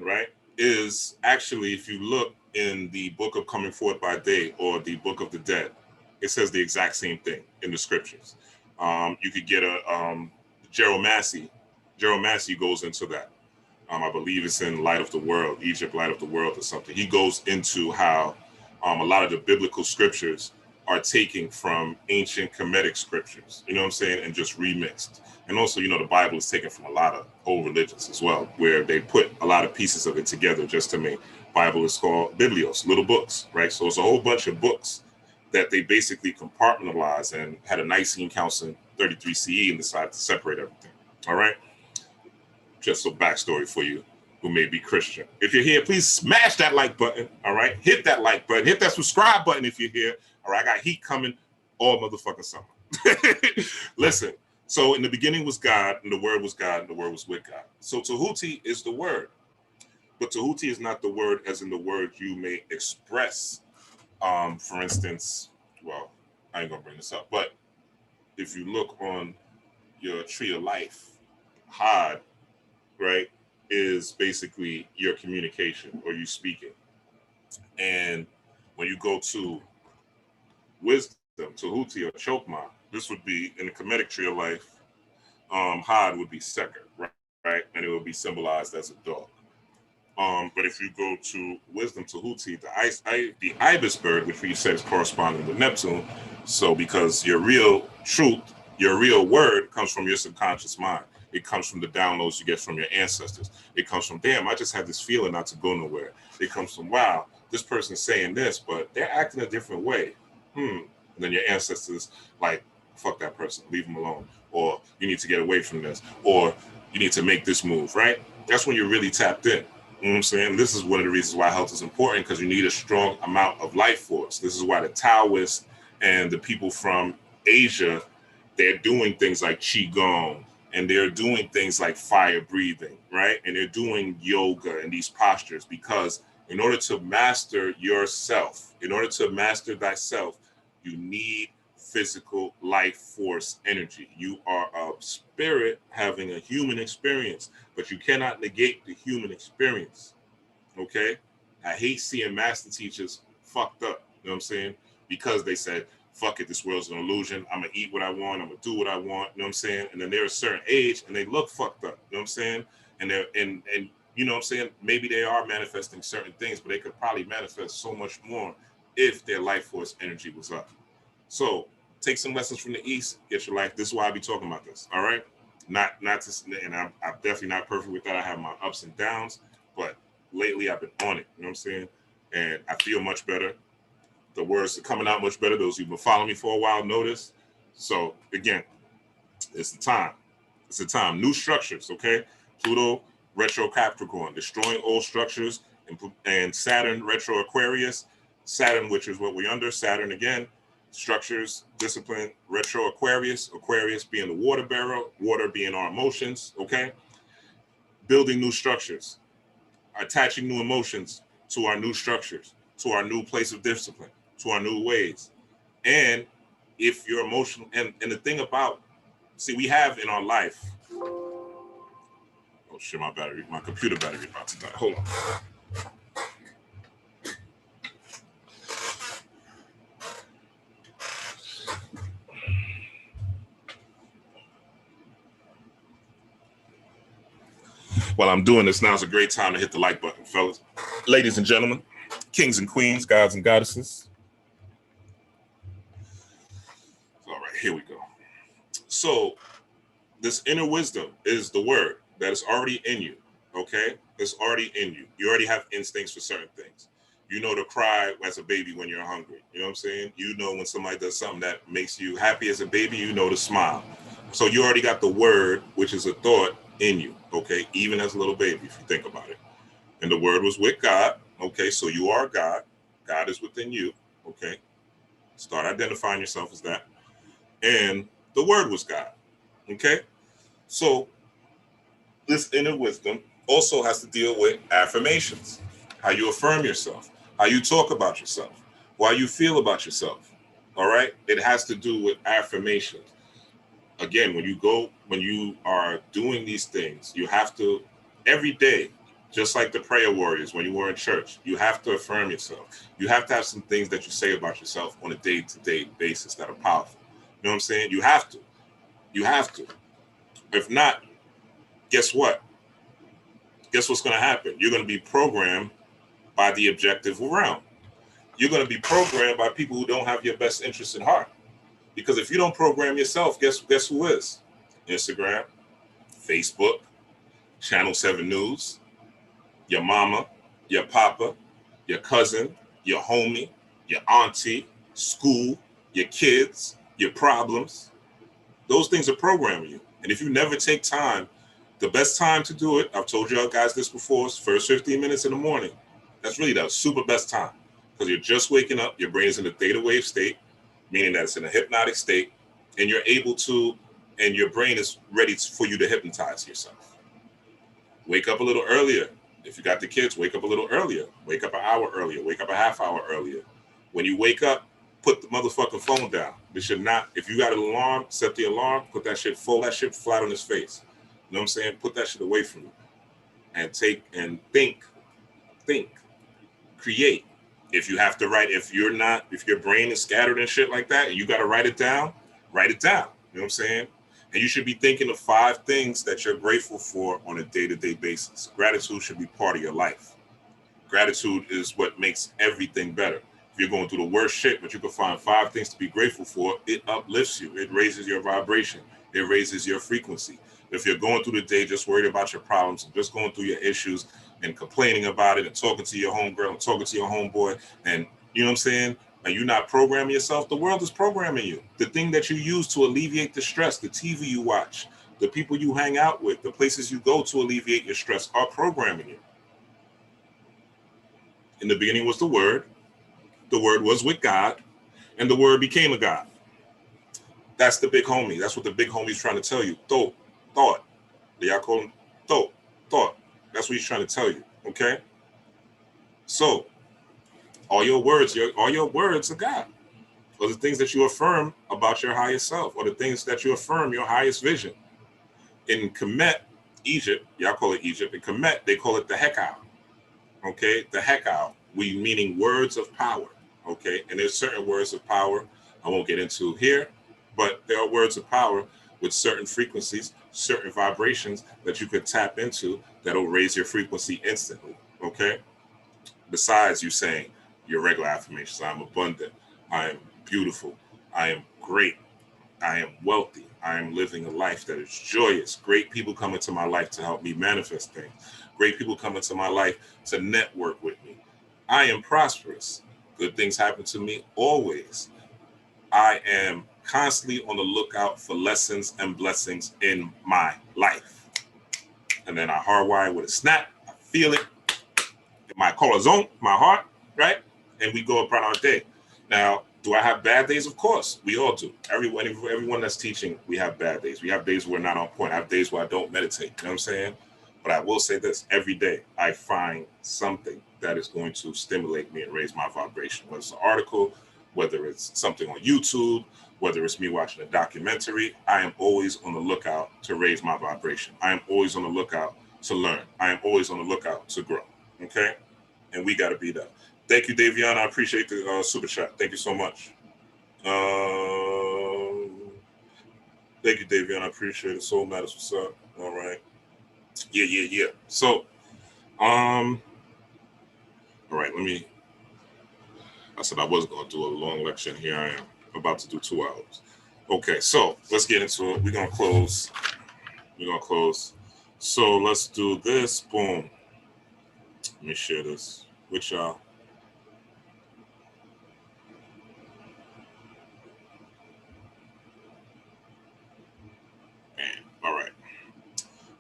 right, is actually, if you look in the book of Coming Forth by Day or the book of the Dead, it says the exact same thing in the scriptures. You could get a Gerald Massey. Gerald Massey goes into that. I believe it's in Light of the World, Egypt, Light of the World or something. He goes into how a lot of the biblical scriptures are taken from ancient Kemetic scriptures, you know what I'm saying, and just remixed. And also, you know, the Bible is taken from a lot of old religions as well, where they put a lot of pieces of it together just to Bible is called Biblios, little books, right? So it's a whole bunch of books that they basically compartmentalized and had a Nicene Council in 33 CE and decided to separate everything. All right. Just a backstory for you who may be Christian. If you're here, please smash that like button. All right. Hit that like button. Hit that subscribe button if you're here. All right. I got heat coming all motherfucking summer. Listen. So in the beginning was God, and the word was God, and the word was with God. So Tahuti is the word. But Tahuti is not the word as in the word you may express. For instance, well, I ain't gonna bring this up, but if you look on your tree of life, Had, right, is basically your communication or you speaking. And when you go to wisdom, Tahuti or Chokmah, this would be in the Kemetic tree of life. Had would be Seker, right? And it would be symbolized as a dog. But if you go to wisdom, Tahuti, the ibis bird, which we said is corresponding with Neptune. So because your real truth, your real word comes from your subconscious mind. It comes from the downloads you get from your ancestors. It comes from, damn, I just had this feeling not to go nowhere. It comes from, wow, this person's saying this, but they're acting a different way. And then your ancestors like, fuck that person, leave them alone. Or you need to get away from this. Or you need to make this move, right? That's when you're really tapped in. You know what I'm saying? This is one of the reasons why health is important, because you need a strong amount of life force. This is why the Taoists and the people from Asia, they're doing things like Qigong, and they're doing things like fire breathing, right? And they're doing yoga and these postures, because in order to master yourself, in order to master thyself, you need physical life force energy. You are a spirit having a human experience, but you cannot negate the human experience. Okay? I hate seeing master teachers fucked up, you know what I'm saying? Because they said, fuck it, this world's an illusion. I'm gonna eat what I want, I'm gonna do what I want, you know what I'm saying? And then they're a certain age and they look fucked up, you know what I'm saying? And they're and you know what I'm saying? Maybe they are manifesting certain things, but they could probably manifest so much more if their life force energy was up. So take some lessons from the East, get your life. This is why I be talking about this. All right. Not to, and I'm definitely not perfect with that. I have my ups and downs, but lately I've been on it. You know what I'm saying? And I feel much better. The words are coming out much better. Those who've been following me for a while notice. So again, it's the time. It's the time. New structures. Okay. Pluto retro Capricorn, destroying old structures, and Saturn retro Aquarius. Saturn, which is what we're under. Saturn again. Structures, discipline, retro Aquarius being the water bearer, water being our emotions, okay? Building new structures, attaching new emotions to our new structures, to our new place of discipline, to our new ways. And if you're emotional, and the thing about, see, we have in our life, oh shit, my computer battery about to die, hold on. While I'm doing this, now's a great time to hit the like button, fellas. Ladies and gentlemen, kings and queens, gods and goddesses. All right, here we go. So this inner wisdom is the word that is already in you, okay? It's already in you. You already have instincts for certain things. You know to cry as a baby when you're hungry. You know what I'm saying? You know when somebody does something that makes you happy as a baby, you know to smile. So you already got the word, which is a thought, in you, okay? Even as a little baby, if you think about it. And the word was with God, okay? So you are God. God is within you, okay? Start identifying yourself as that. And the word was God, okay? So this inner wisdom also has to deal with affirmations, how you affirm yourself, how you talk about yourself, how you feel about yourself, all right? It has to do with affirmations. Again, when you are doing these things, you have to, every day, just like the prayer warriors, when you were in church, you have to affirm yourself. You have to have some things that you say about yourself on a day-to-day basis that are powerful. You know what I'm saying? You have to. You have to. If not, guess what? Guess what's going to happen? You're going to be programmed by the objective realm. You're going to be programmed by people who don't have your best interests at heart. Because if you don't program yourself, guess who is? Instagram, Facebook, Channel 7 News, your mama, your papa, your cousin, your homie, your auntie, school, your kids, your problems. Those things are programming you. And if you never take time, the best time to do it, I've told y'all guys this before, is first 15 minutes in the morning. That's really the super best time, because you're just waking up, your brain is in a theta wave state, meaning that it's in a hypnotic state, and you're able to, and your brain is ready for you to hypnotize yourself. Wake up a little earlier. If you got the kids, wake up a little earlier. Wake up an hour earlier. Wake up a half hour earlier. When you wake up, put the motherfucking phone down. This should not, if you got an alarm, set the alarm, put that shit, fold that shit flat on his face. You know what I'm saying? Put that shit away from you. And think, create. If you have to write, if your brain is scattered and shit like that, and you got to write it down, write it down. You know what I'm saying? And you should be thinking of 5 things that you're grateful for on a day-to-day basis. Gratitude should be part of your life. Gratitude is what makes everything better. If you're going through the worst shit, but you can find 5 things to be grateful for, it uplifts you. It raises your vibration. It raises your frequency. If you're going through the day just worried about your problems, just going through your issues and complaining about it and talking to your homegirl and talking to your homeboy, and you know what I'm saying, and you're not programming yourself, the world is programming you. The thing that you use to alleviate the stress, the TV you watch, the people you hang out with, the places you go to alleviate your stress are programming you. In the beginning was the Word was with God, and the Word became a God. That's the big homie. That's what the big homie's trying to tell you. Thought. Y'all call him thought. That's what he's trying to tell you, okay? So, all your words are God. Or the things that you affirm about your higher self, or the things that you affirm your highest vision. In Kemet, Egypt, y'all call it Egypt. In Kemet, they call it the Hekau. Okay, the Hekau, meaning words of power. Okay, and there's certain words of power I won't get into here, but there are words of power with certain frequencies, certain vibrations that you could tap into that'll raise your frequency instantly. Okay, besides you saying your regular affirmations: I'm abundant, I am beautiful, I am great, I am wealthy, I am living a life that is joyous. Great people come into my life to help me manifest things. Great people come into my life to network with me. I am prosperous. Good things happen to me always. I am constantly on the lookout for lessons and blessings in my life. And then I hardwire with a snap. I feel it in my corazon, my heart, right? And we go about our day. Now, do I have bad days? Of course, we all do. Everyone that's teaching, we have bad days. We have days where we're not on point. I have days where I don't meditate. You know what I'm saying? But I will say this: every day I find something that is going to stimulate me and raise my vibration. Whether it's an article, whether it's something on YouTube, whether it's me watching a documentary, I am always on the lookout to raise my vibration. I am always on the lookout to learn. I am always on the lookout to grow. Okay? And we got to be that. Thank you, Davion. I appreciate the super chat. Thank you so much. Thank you, Davion. I appreciate it. Soul Matters. What's up? All right. Yeah. So, all right, I said I wasn't going to do a long lecture, and here I am, about to do 2 hours. Okay, so let's get into it. We're going to close. So let's do this. Boom. Let me share this with y'all. And, all right.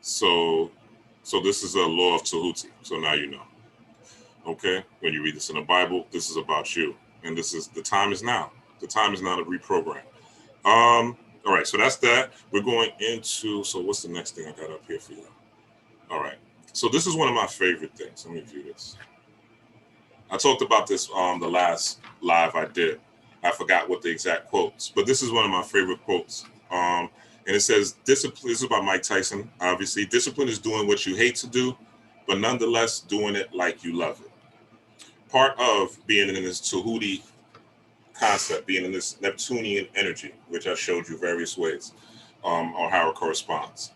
So this is a law of Tahuti. So now you know. Okay? When you read this in the Bible, this is about you. And this is, the time is now. The time is now to reprogram. All right, so that's that. We're going into, so what's the next thing I got up here for you? All right, so this is one of my favorite things. Let me view this. I talked about this the last live I did. I forgot what the exact quotes, but this is one of my favorite quotes. And it says, discipline, this is about Mike Tyson, obviously. Discipline is doing what you hate to do, but nonetheless doing it like you love it. Part of being in this Tahuti concept, being in this Neptunian energy, which I showed you various ways, or how it corresponds.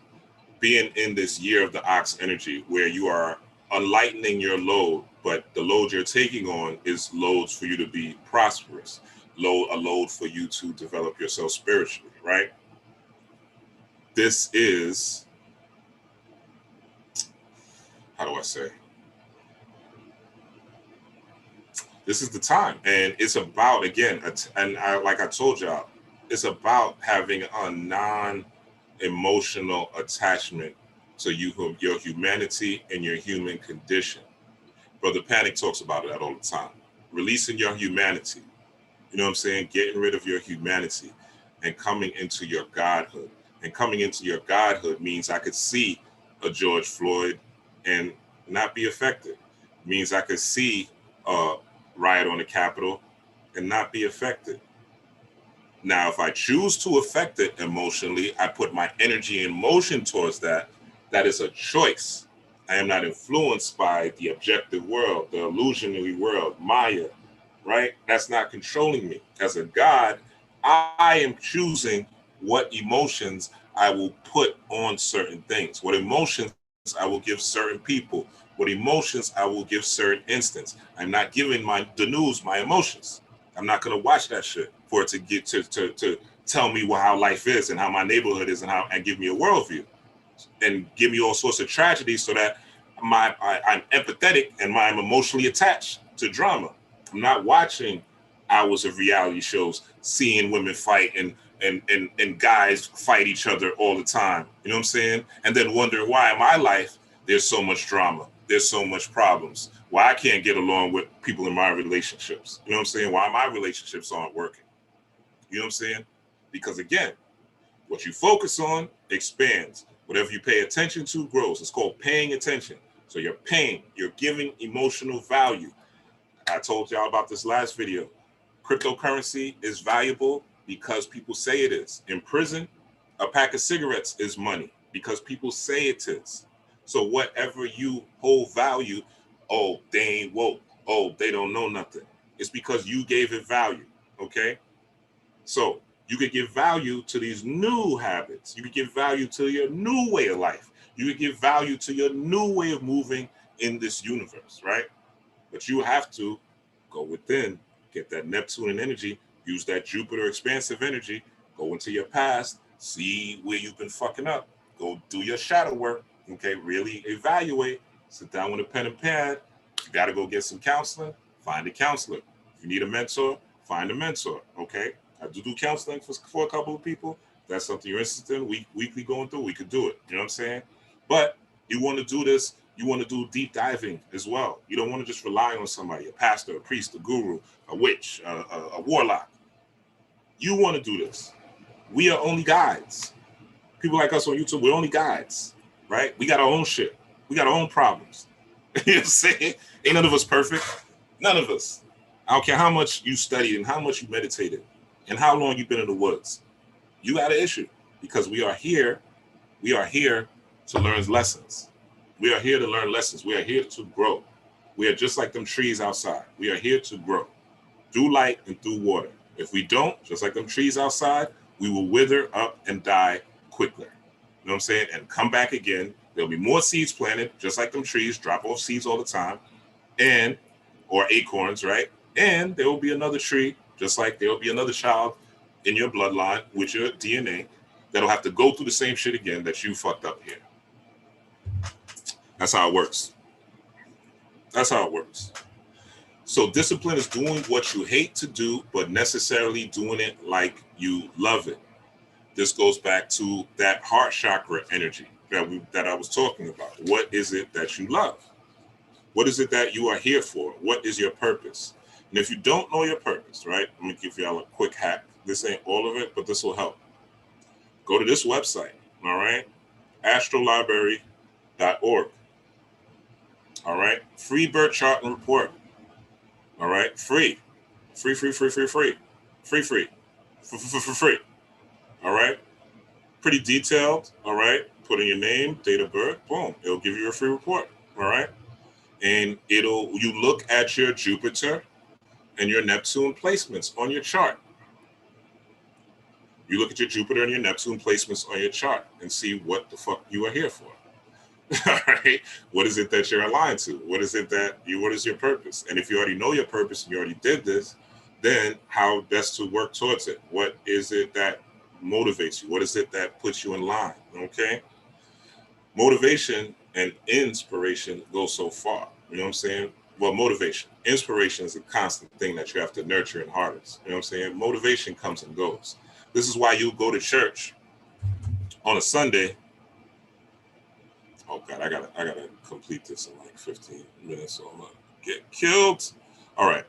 Being in this year of the ox energy, where you are unlightening your load, but the load you're taking on is loads for you to be prosperous, a load for you to develop yourself spiritually, right? This is, how do I say? This is the time. And it's about, again, like I told y'all, it's about having a non-emotional attachment to your humanity and your human condition. Brother Panic talks about that all the time. Releasing your humanity. You know what I'm saying? Getting rid of your humanity and coming into your godhood. And coming into your godhood means I could see a George Floyd and not be affected. It means I could see a riot on the Capitol and not be affected. Now, if I choose to affect it emotionally, I put my energy and motion towards that. That is a choice. I am not influenced by the objective world, the illusionary world, Maya, right? That's not controlling me. As a God, I am choosing what emotions I will put on certain things, what emotions I will give certain people, what emotions I will give certain instance. I'm not giving the news my emotions. I'm not going to watch that shit for it to get to tell me how life is and how my neighborhood is and give me a worldview and give me all sorts of tragedies so that I'm empathetic and I'm emotionally attached to drama. I'm not watching hours of reality shows, seeing women fight and guys fight each other all the time. You know what I'm saying? And then wondering why in my life there's so much drama, there's so much problems, why I can't get along with people in my relationships. You know what I'm saying? Why my relationships aren't working. You know what I'm saying? Because again, what you focus on expands. Whatever you pay attention to grows. It's called paying attention. So you're paying, you're giving emotional value. I told y'all about this last video. Cryptocurrency is valuable because people say it is. In prison, a pack of cigarettes is money because people say it is. So whatever you hold value, oh, they ain't woke. Oh, they don't know nothing. It's because you gave it value, okay? So you could give value to these new habits. You could give value to your new way of life. You could give value to your new way of moving in this universe, right? But you have to go within, get that Neptune energy, use that Jupiter expansive energy, go into your past, see where you've been fucking up, go do your shadow work, okay? Really evaluate, sit down with a pen and pad. If you got to go get some counseling, find a counselor. If you need a mentor, find a mentor, okay? I do counseling for a couple of people. If that's something you're interested in, weekly going through, we could do it. You know what I'm saying? But you want to do this, you want to do deep diving as well. You don't want to just rely on somebody, a pastor, a priest, a guru, a witch, a warlock. You want to do this. We are only guides. People like us on YouTube, we're only guides, right? We got our own shit. We got our own problems. You know what I'm saying? Ain't none of us perfect. None of us. I don't care how much you studied and how much you meditated and how long you've been in the woods. You got an issue because we are here to learn lessons. We are here to learn lessons. We are here to grow. We are just like them trees outside. We are here to grow through light and through water. If we don't, just like them trees outside, we will wither up and die quickly. You know what I'm saying? And come back again. There'll be more seeds planted, just like them trees, drop off seeds all the time, or acorns, right? And there will be another tree, just like there will be another child in your bloodline with your DNA that'll have to go through the same shit again that you fucked up here. That's how it works. That's how it works. So discipline is doing what you hate to do, but necessarily doing it like you love it. This goes back to that heart chakra energy that I was talking about. What is it that you love? What is it that you are here for? What is your purpose? And if you don't know your purpose, right, I'm going to give y'all a quick hack. This ain't all of it, but this will help. Go to this website, all right, astrolibrary.org. All right, free birth chart and report. All right, free. All right, pretty detailed. All right, put in your name, date of birth, boom, it'll give you a free report. All right, and you look at your Jupiter and your Neptune placements on your chart. You look at your Jupiter and your Neptune placements on your chart and see what the fuck you are here for. All right. What is it that you're aligned to? What is your purpose? And if you already know your purpose and you already did this, then how best to work towards it? What is it that motivates you? What is it that puts you in line? Okay. Motivation and inspiration go so far. You know what I'm saying? well, motivation. Inspiration is a constant thing that you have to nurture and harness. You know what I'm saying? Motivation comes and goes. This is why you go to church on a Sunday. Oh God, I gotta complete this in like 15 minutes, so I'm gonna get killed. All right.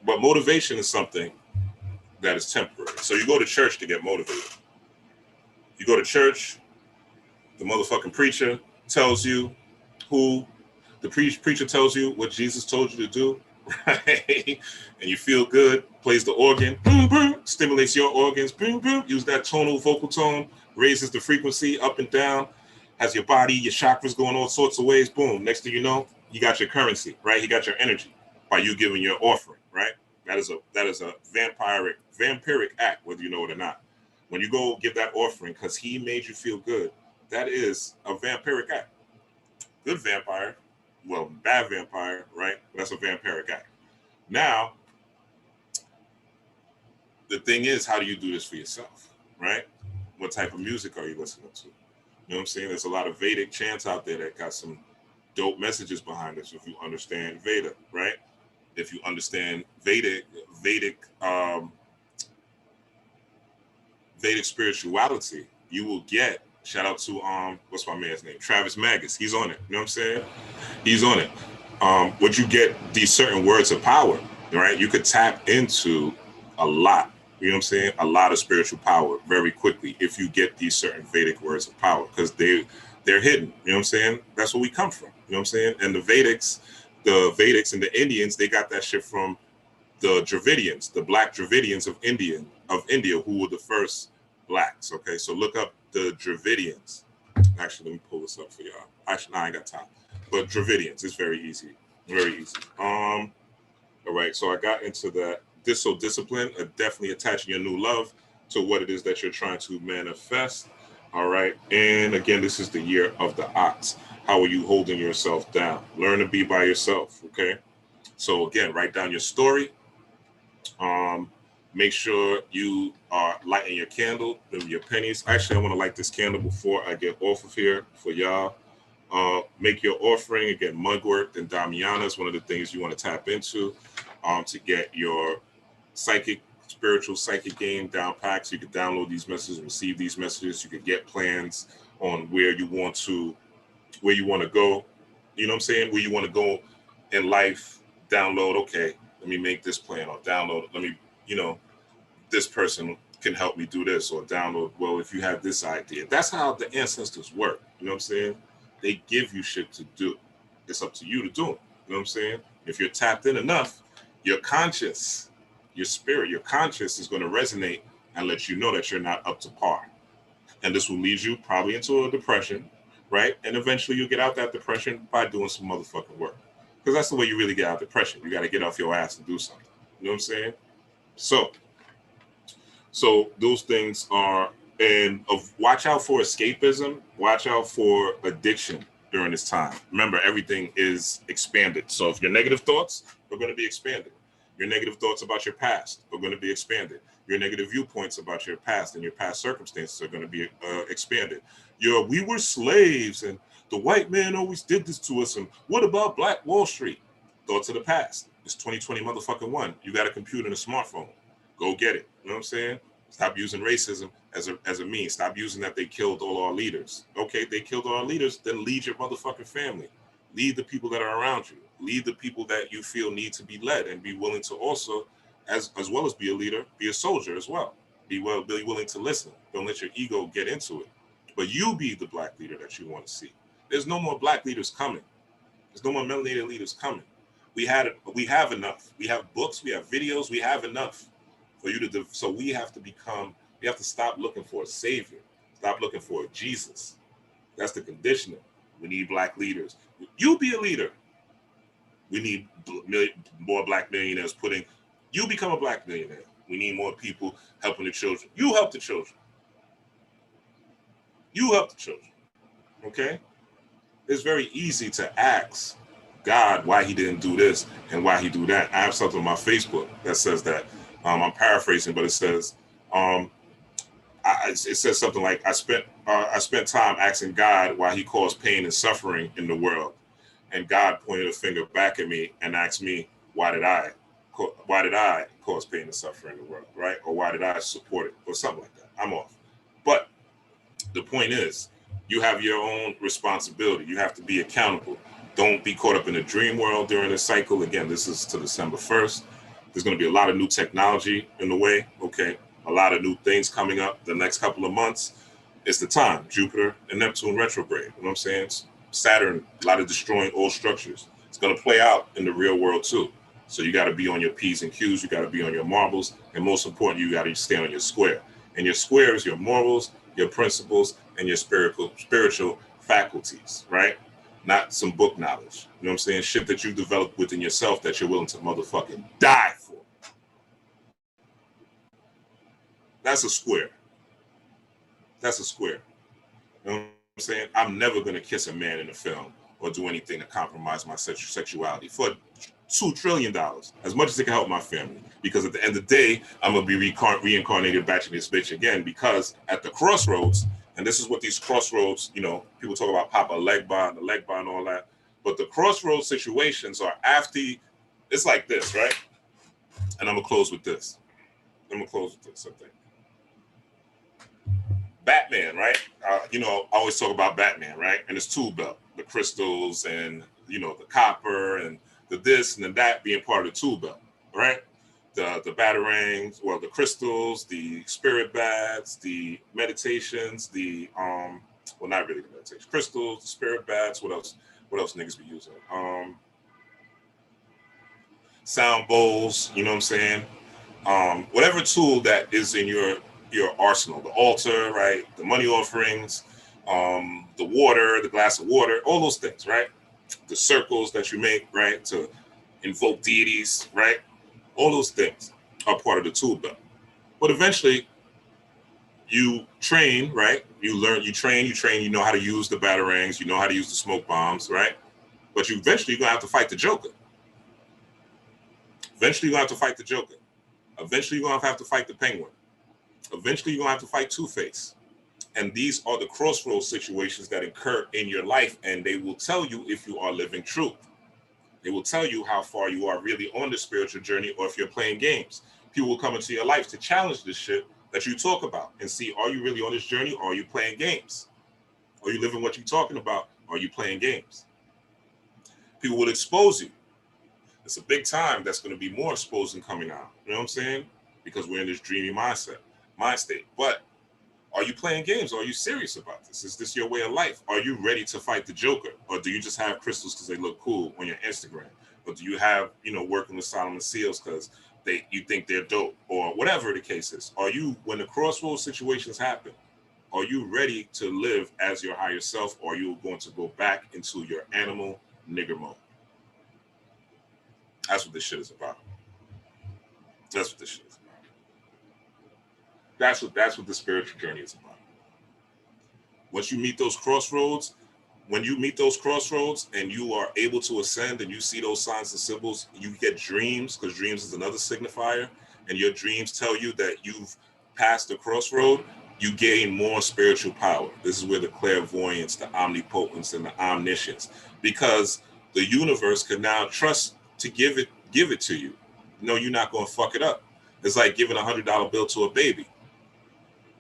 But motivation is something that is temporary. So you go to church to get motivated. You go to church, the motherfucking preacher tells you who the preacher tells you what Jesus told you to do, right? And you feel good, plays the organ, boom, boom, stimulates your organs, boom, boom, use that tonal vocal tone, raises the frequency up and down, has your body, your chakras going all sorts of ways, boom. Next thing you know, you got your currency, right? You got your energy by you giving your offering, right? That is a vampiric act, whether you know it or not. When you go give that offering because he made you feel good, that is a vampiric act. Good vampire, well, bad vampire, right? That's a vampiric act. Now, the thing is, how do you do this for yourself, right? What type of music are you listening to? You know what I'm saying? There's a lot of Vedic chants out there that got some dope messages behind us if you understand Veda, right? If you understand Vedic spirituality, you will get, shout out to what's my man's name? Travis Magus. He's on it. You know what I'm saying? He's on it. Would you get these certain words of power, right? You could tap into a lot, you know what I'm saying? A lot of spiritual power very quickly if you get these certain Vedic words of power, because they're hidden, you know what I'm saying? That's where we come from, you know what I'm saying? And the Vedics and the Indians, they got that shit from the Dravidians, the black Dravidians of India, who were the first blacks, okay? So look up the Dravidians. Actually, let me pull this up for y'all. Actually, no, I ain't got time. But Dravidians, it's very easy. Very easy. All right, so I got into that. Discipline, definitely attaching your new love to what it is that you're trying to manifest. All right, and again, this is the year of the ox. How are you holding yourself down? Learn to be by yourself, okay? So again, write down your story. Make sure you are lighting your candle, your pennies. Actually, I want to light this candle before I get off of here for y'all. Make your offering. Again, mugwort and Damiana is one of the things you want to tap into to get your spiritual psychic game down packed. So you can download these messages, receive these messages. You can get plans on where you want to go. You know what I'm saying? Where you want to go in life. Download, okay, let me make this plan, or download, let me, this person can help me do this, or download, well, if you have this idea. That's how the ancestors work. You know what I'm saying? They give you shit to do. It's up to you to do it. You know what I'm saying? If you're tapped in enough, your conscious, your spirit, your conscious is going to resonate and let you know that you're not up to par. And this will lead you probably into a depression, right? And eventually you'll get out that depression by doing some motherfucking work. Because that's the way you really get out of depression. You got to get off your ass and do something. You know what I'm saying? So those things are, and watch out for escapism. Watch out for addiction during this time. Remember, everything is expanded. So if your negative thoughts are going to be expanded, your negative thoughts about your past are going to be expanded. Your negative viewpoints about your past and your past circumstances are going to be expanded. We were slaves and the white man always did this to us. And what about Black Wall Street? Thoughts of the past. It's 2020 motherfucking one. You got a computer and a smartphone. Go get it. You know what I'm saying? Stop using racism as a means. Stop using that they killed all our leaders. Okay, they killed all our leaders, then lead your motherfucking family. Lead the people that are around you. Lead the people that you feel need to be led, and be willing to also, as well as be a leader, be a soldier as well. Be willing to listen. Don't let your ego get into it. But you be the Black leader that you want to see. There's no more Black leaders coming. There's no more melanated leaders coming. We have enough. We have books, we have videos, we have enough for you to, so we have to stop looking for a savior. Stop looking for a Jesus. That's the conditioning. We need Black leaders. You be a leader. We need more Black millionaires you become a Black millionaire. We need more people helping the children. You help the children. You help the children. Okay? It's very easy to ask God why he didn't do this and why he do that. I have something on my Facebook that says that. I'm paraphrasing, but it says, it says something like, I spent time asking God why he caused pain and suffering in the world, and God pointed a finger back at me and asked me, why did I cause pain and suffering in the world, right? Or why did I support it, or something like that? I'm off. But the point is, you have your own responsibility. You have to be accountable. Don't be caught up in a dream world during this cycle. Again, this is to December 1st. There's going to be a lot of new technology in the way, okay? A lot of new things coming up the next couple of months. It's the time. Jupiter and Neptune retrograde. You know what I'm saying? Saturn, a lot of destroying old structures. It's going to play out in the real world too. So you got to be on your P's and Q's. You got to be on your marbles. And most important, you got to stay on your square. And your square is your morals, your principles, and your spiritual faculties, right? Not some book knowledge. You know what I'm saying? Shit that you developed within yourself that you're willing to motherfucking die for. That's a square. That's a square. You know what I'm saying? I'm never going to kiss a man in a film or do anything to compromise my sexuality for $2 trillion, as much as it can help my family. Because at the end of the day, I'm going to be reincarnated back to this bitch again, because at the crossroads, and this is what these crossroads, you know, people talk about Papa Legba and the Legba and all that, but the crossroads situations are after, it's like this, right? And I'm going to close with this. I think. Batman, right? You know, I always talk about Batman, right? And his tool belt, the crystals and, you know, the copper and the this and the that being part of the tool belt, right? The batarangs, well, the crystals, the spirit bats, the meditations, the well, not really the meditation, crystals, the spirit bats. What else niggas be using? Sound bowls, you know what I'm saying? Whatever tool that is in your arsenal, the altar, right? The money offerings, the water, the glass of water, all those things, right? The circles that you make, right? To invoke deities, right? All those things are part of the tool belt. But eventually you train, right? You learn, you train, you know how to use the batarangs, you know how to use the smoke bombs, right? But you eventually you're gonna have to fight the Joker. Eventually you're gonna have to fight the Joker. Eventually you're gonna have to fight the Penguin. Eventually you're gonna have to fight Two-Face. And these are the crossroads situations that occur in your life, and they will tell you if you are living truth. They will tell you how far you are really on the spiritual journey, or if you're playing games. People will come into your life to challenge this shit that you talk about and see, are you really on this journey, or are you playing games? Are you living what you're talking about? Or are you playing games? People will expose you. It's a big time that's going to be more exposing coming out. You know what I'm saying? Because we're in this dreamy mind state. But are you playing games? Or are you serious about this? Is this your way of life? Are you ready to fight the Joker? Or do you just have crystals because they look cool on your Instagram? Or do you have, you know, working with Solomon Seals because you think they're dope? Or whatever the case is. Are you, when the crossroads situations happen, are you ready to live as your higher self? Or are you going to go back into your animal nigger mode? That's what this shit is about. That's what this shit is about. That's what the spiritual journey is about. Once you meet those crossroads, when you meet those crossroads and you are able to ascend and you see those signs and symbols, you get dreams, because dreams is another signifier, and your dreams tell you that you've passed the crossroad, you gain more spiritual power. This is where the clairvoyance, the omnipotence, and the omniscience, because the universe can now trust to give it to you. No, you're not going to fuck it up. It's like giving $100 bill to a baby.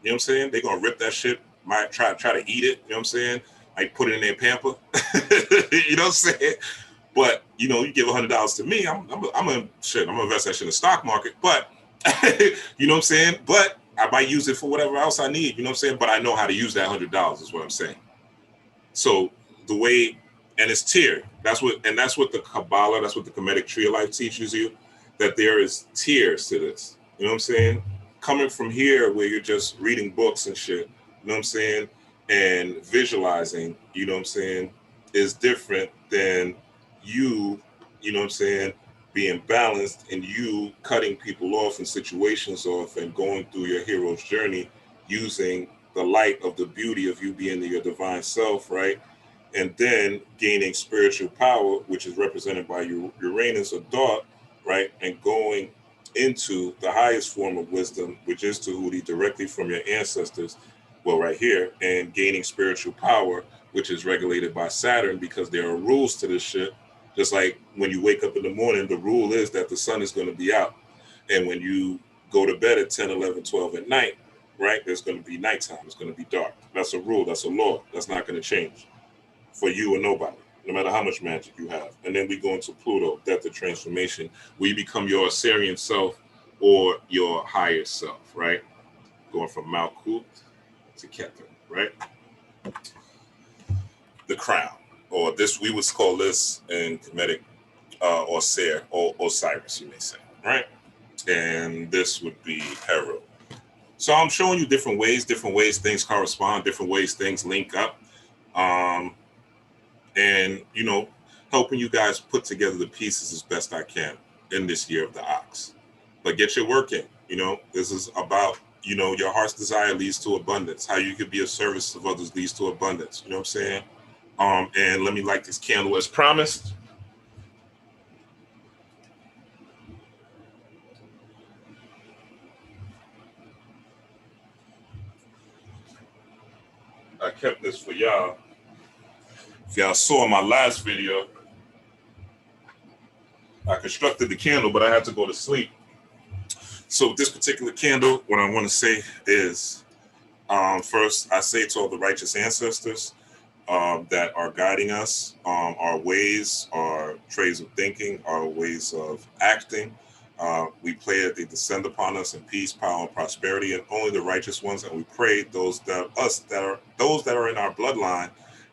You know what I'm saying? They're going to rip that shit, might try to eat it. You know what I'm saying? Like put it in their pamper. You know what I'm saying? But, you know, you give $100 to me, I'm gonna invest that shit in the stock market. But, you know what I'm saying? But I might use it for whatever else I need. You know what I'm saying? But I know how to use that $100 is what I'm saying. So the way, and it's tiered. That's what the Kabbalah, that's what the Kemetic Tree of Life teaches you, that there is tiers to this. You know what I'm saying? Coming from here where you're just reading books and shit, you know what I'm saying, and visualizing, you know what I'm saying, is different than you know what I'm saying, being balanced and you cutting people off and situations off and going through your hero's journey using the light of the beauty of you being your divine self, right? And then gaining spiritual power, which is represented by Uranus or thought, right? And going into the highest form of wisdom, which is Tahuti, directly from your ancestors, well, right here, and gaining spiritual power, which is regulated by Saturn, because there are rules to this shit. Just like when you wake up in the morning, the rule is that the sun is going to be out. And when you go to bed at 10, 11, 12 at night, right, there's going to be nighttime. It's going to be dark. That's a rule. That's a law. That's not going to change for you or nobody, no matter how much magic you have. And then we go into Pluto, death of transformation, where you become your Assyrian self or your higher self, right? Going from Malkuth to Keter, right? The crown, or this, we would call this in Kemetic or Ser, or Osiris, you may say, right? And this would be Herod. So I'm showing you different ways things correspond, different ways things link up. And, you know, helping you guys put together the pieces as best I can in this year of the ox. But get your work in. You know, this is about, you know, your heart's desire leads to abundance. How you could be of service of others leads to abundance. You know what I'm saying? And let me light this candle as promised. I kept this for y'all. If y'all saw my last video, I constructed the candle, but I had to go to sleep. So with this particular candle, what I want to say is, first, I say to all the righteous ancestors that are guiding us, our ways, our trays of thinking, our ways of acting. We pray that they descend upon us in peace, power, and prosperity, and only the righteous ones. And we pray those that are in our bloodline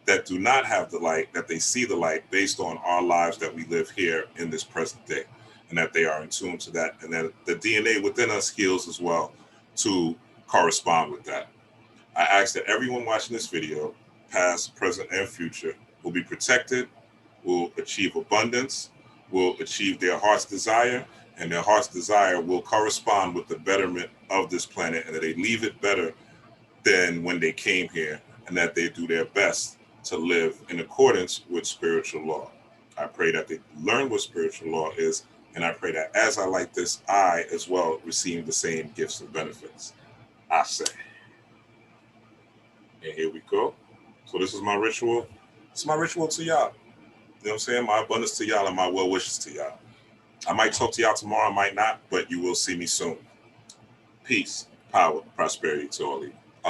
that do not have the light, that they see the light based on our lives that we live here in this present day, and that they are in tune to that, and that the DNA within us heals as well to correspond with that. I ask that everyone watching this video, past, present, and future, will be protected, will achieve abundance, will achieve their heart's desire, and their heart's desire will correspond with the betterment of this planet, and that they leave it better than when they came here, and that they do their best to live in accordance with spiritual law. I pray that they learn what spiritual law is, and I pray that as I light this, I as well receive the same gifts and benefits. I say. And here we go. So this is my ritual. It's my ritual to y'all. You know what I'm saying? My abundance to y'all and my well wishes to y'all. I might talk to y'all tomorrow, I might not, but you will see me soon. Peace, power, prosperity to all of you.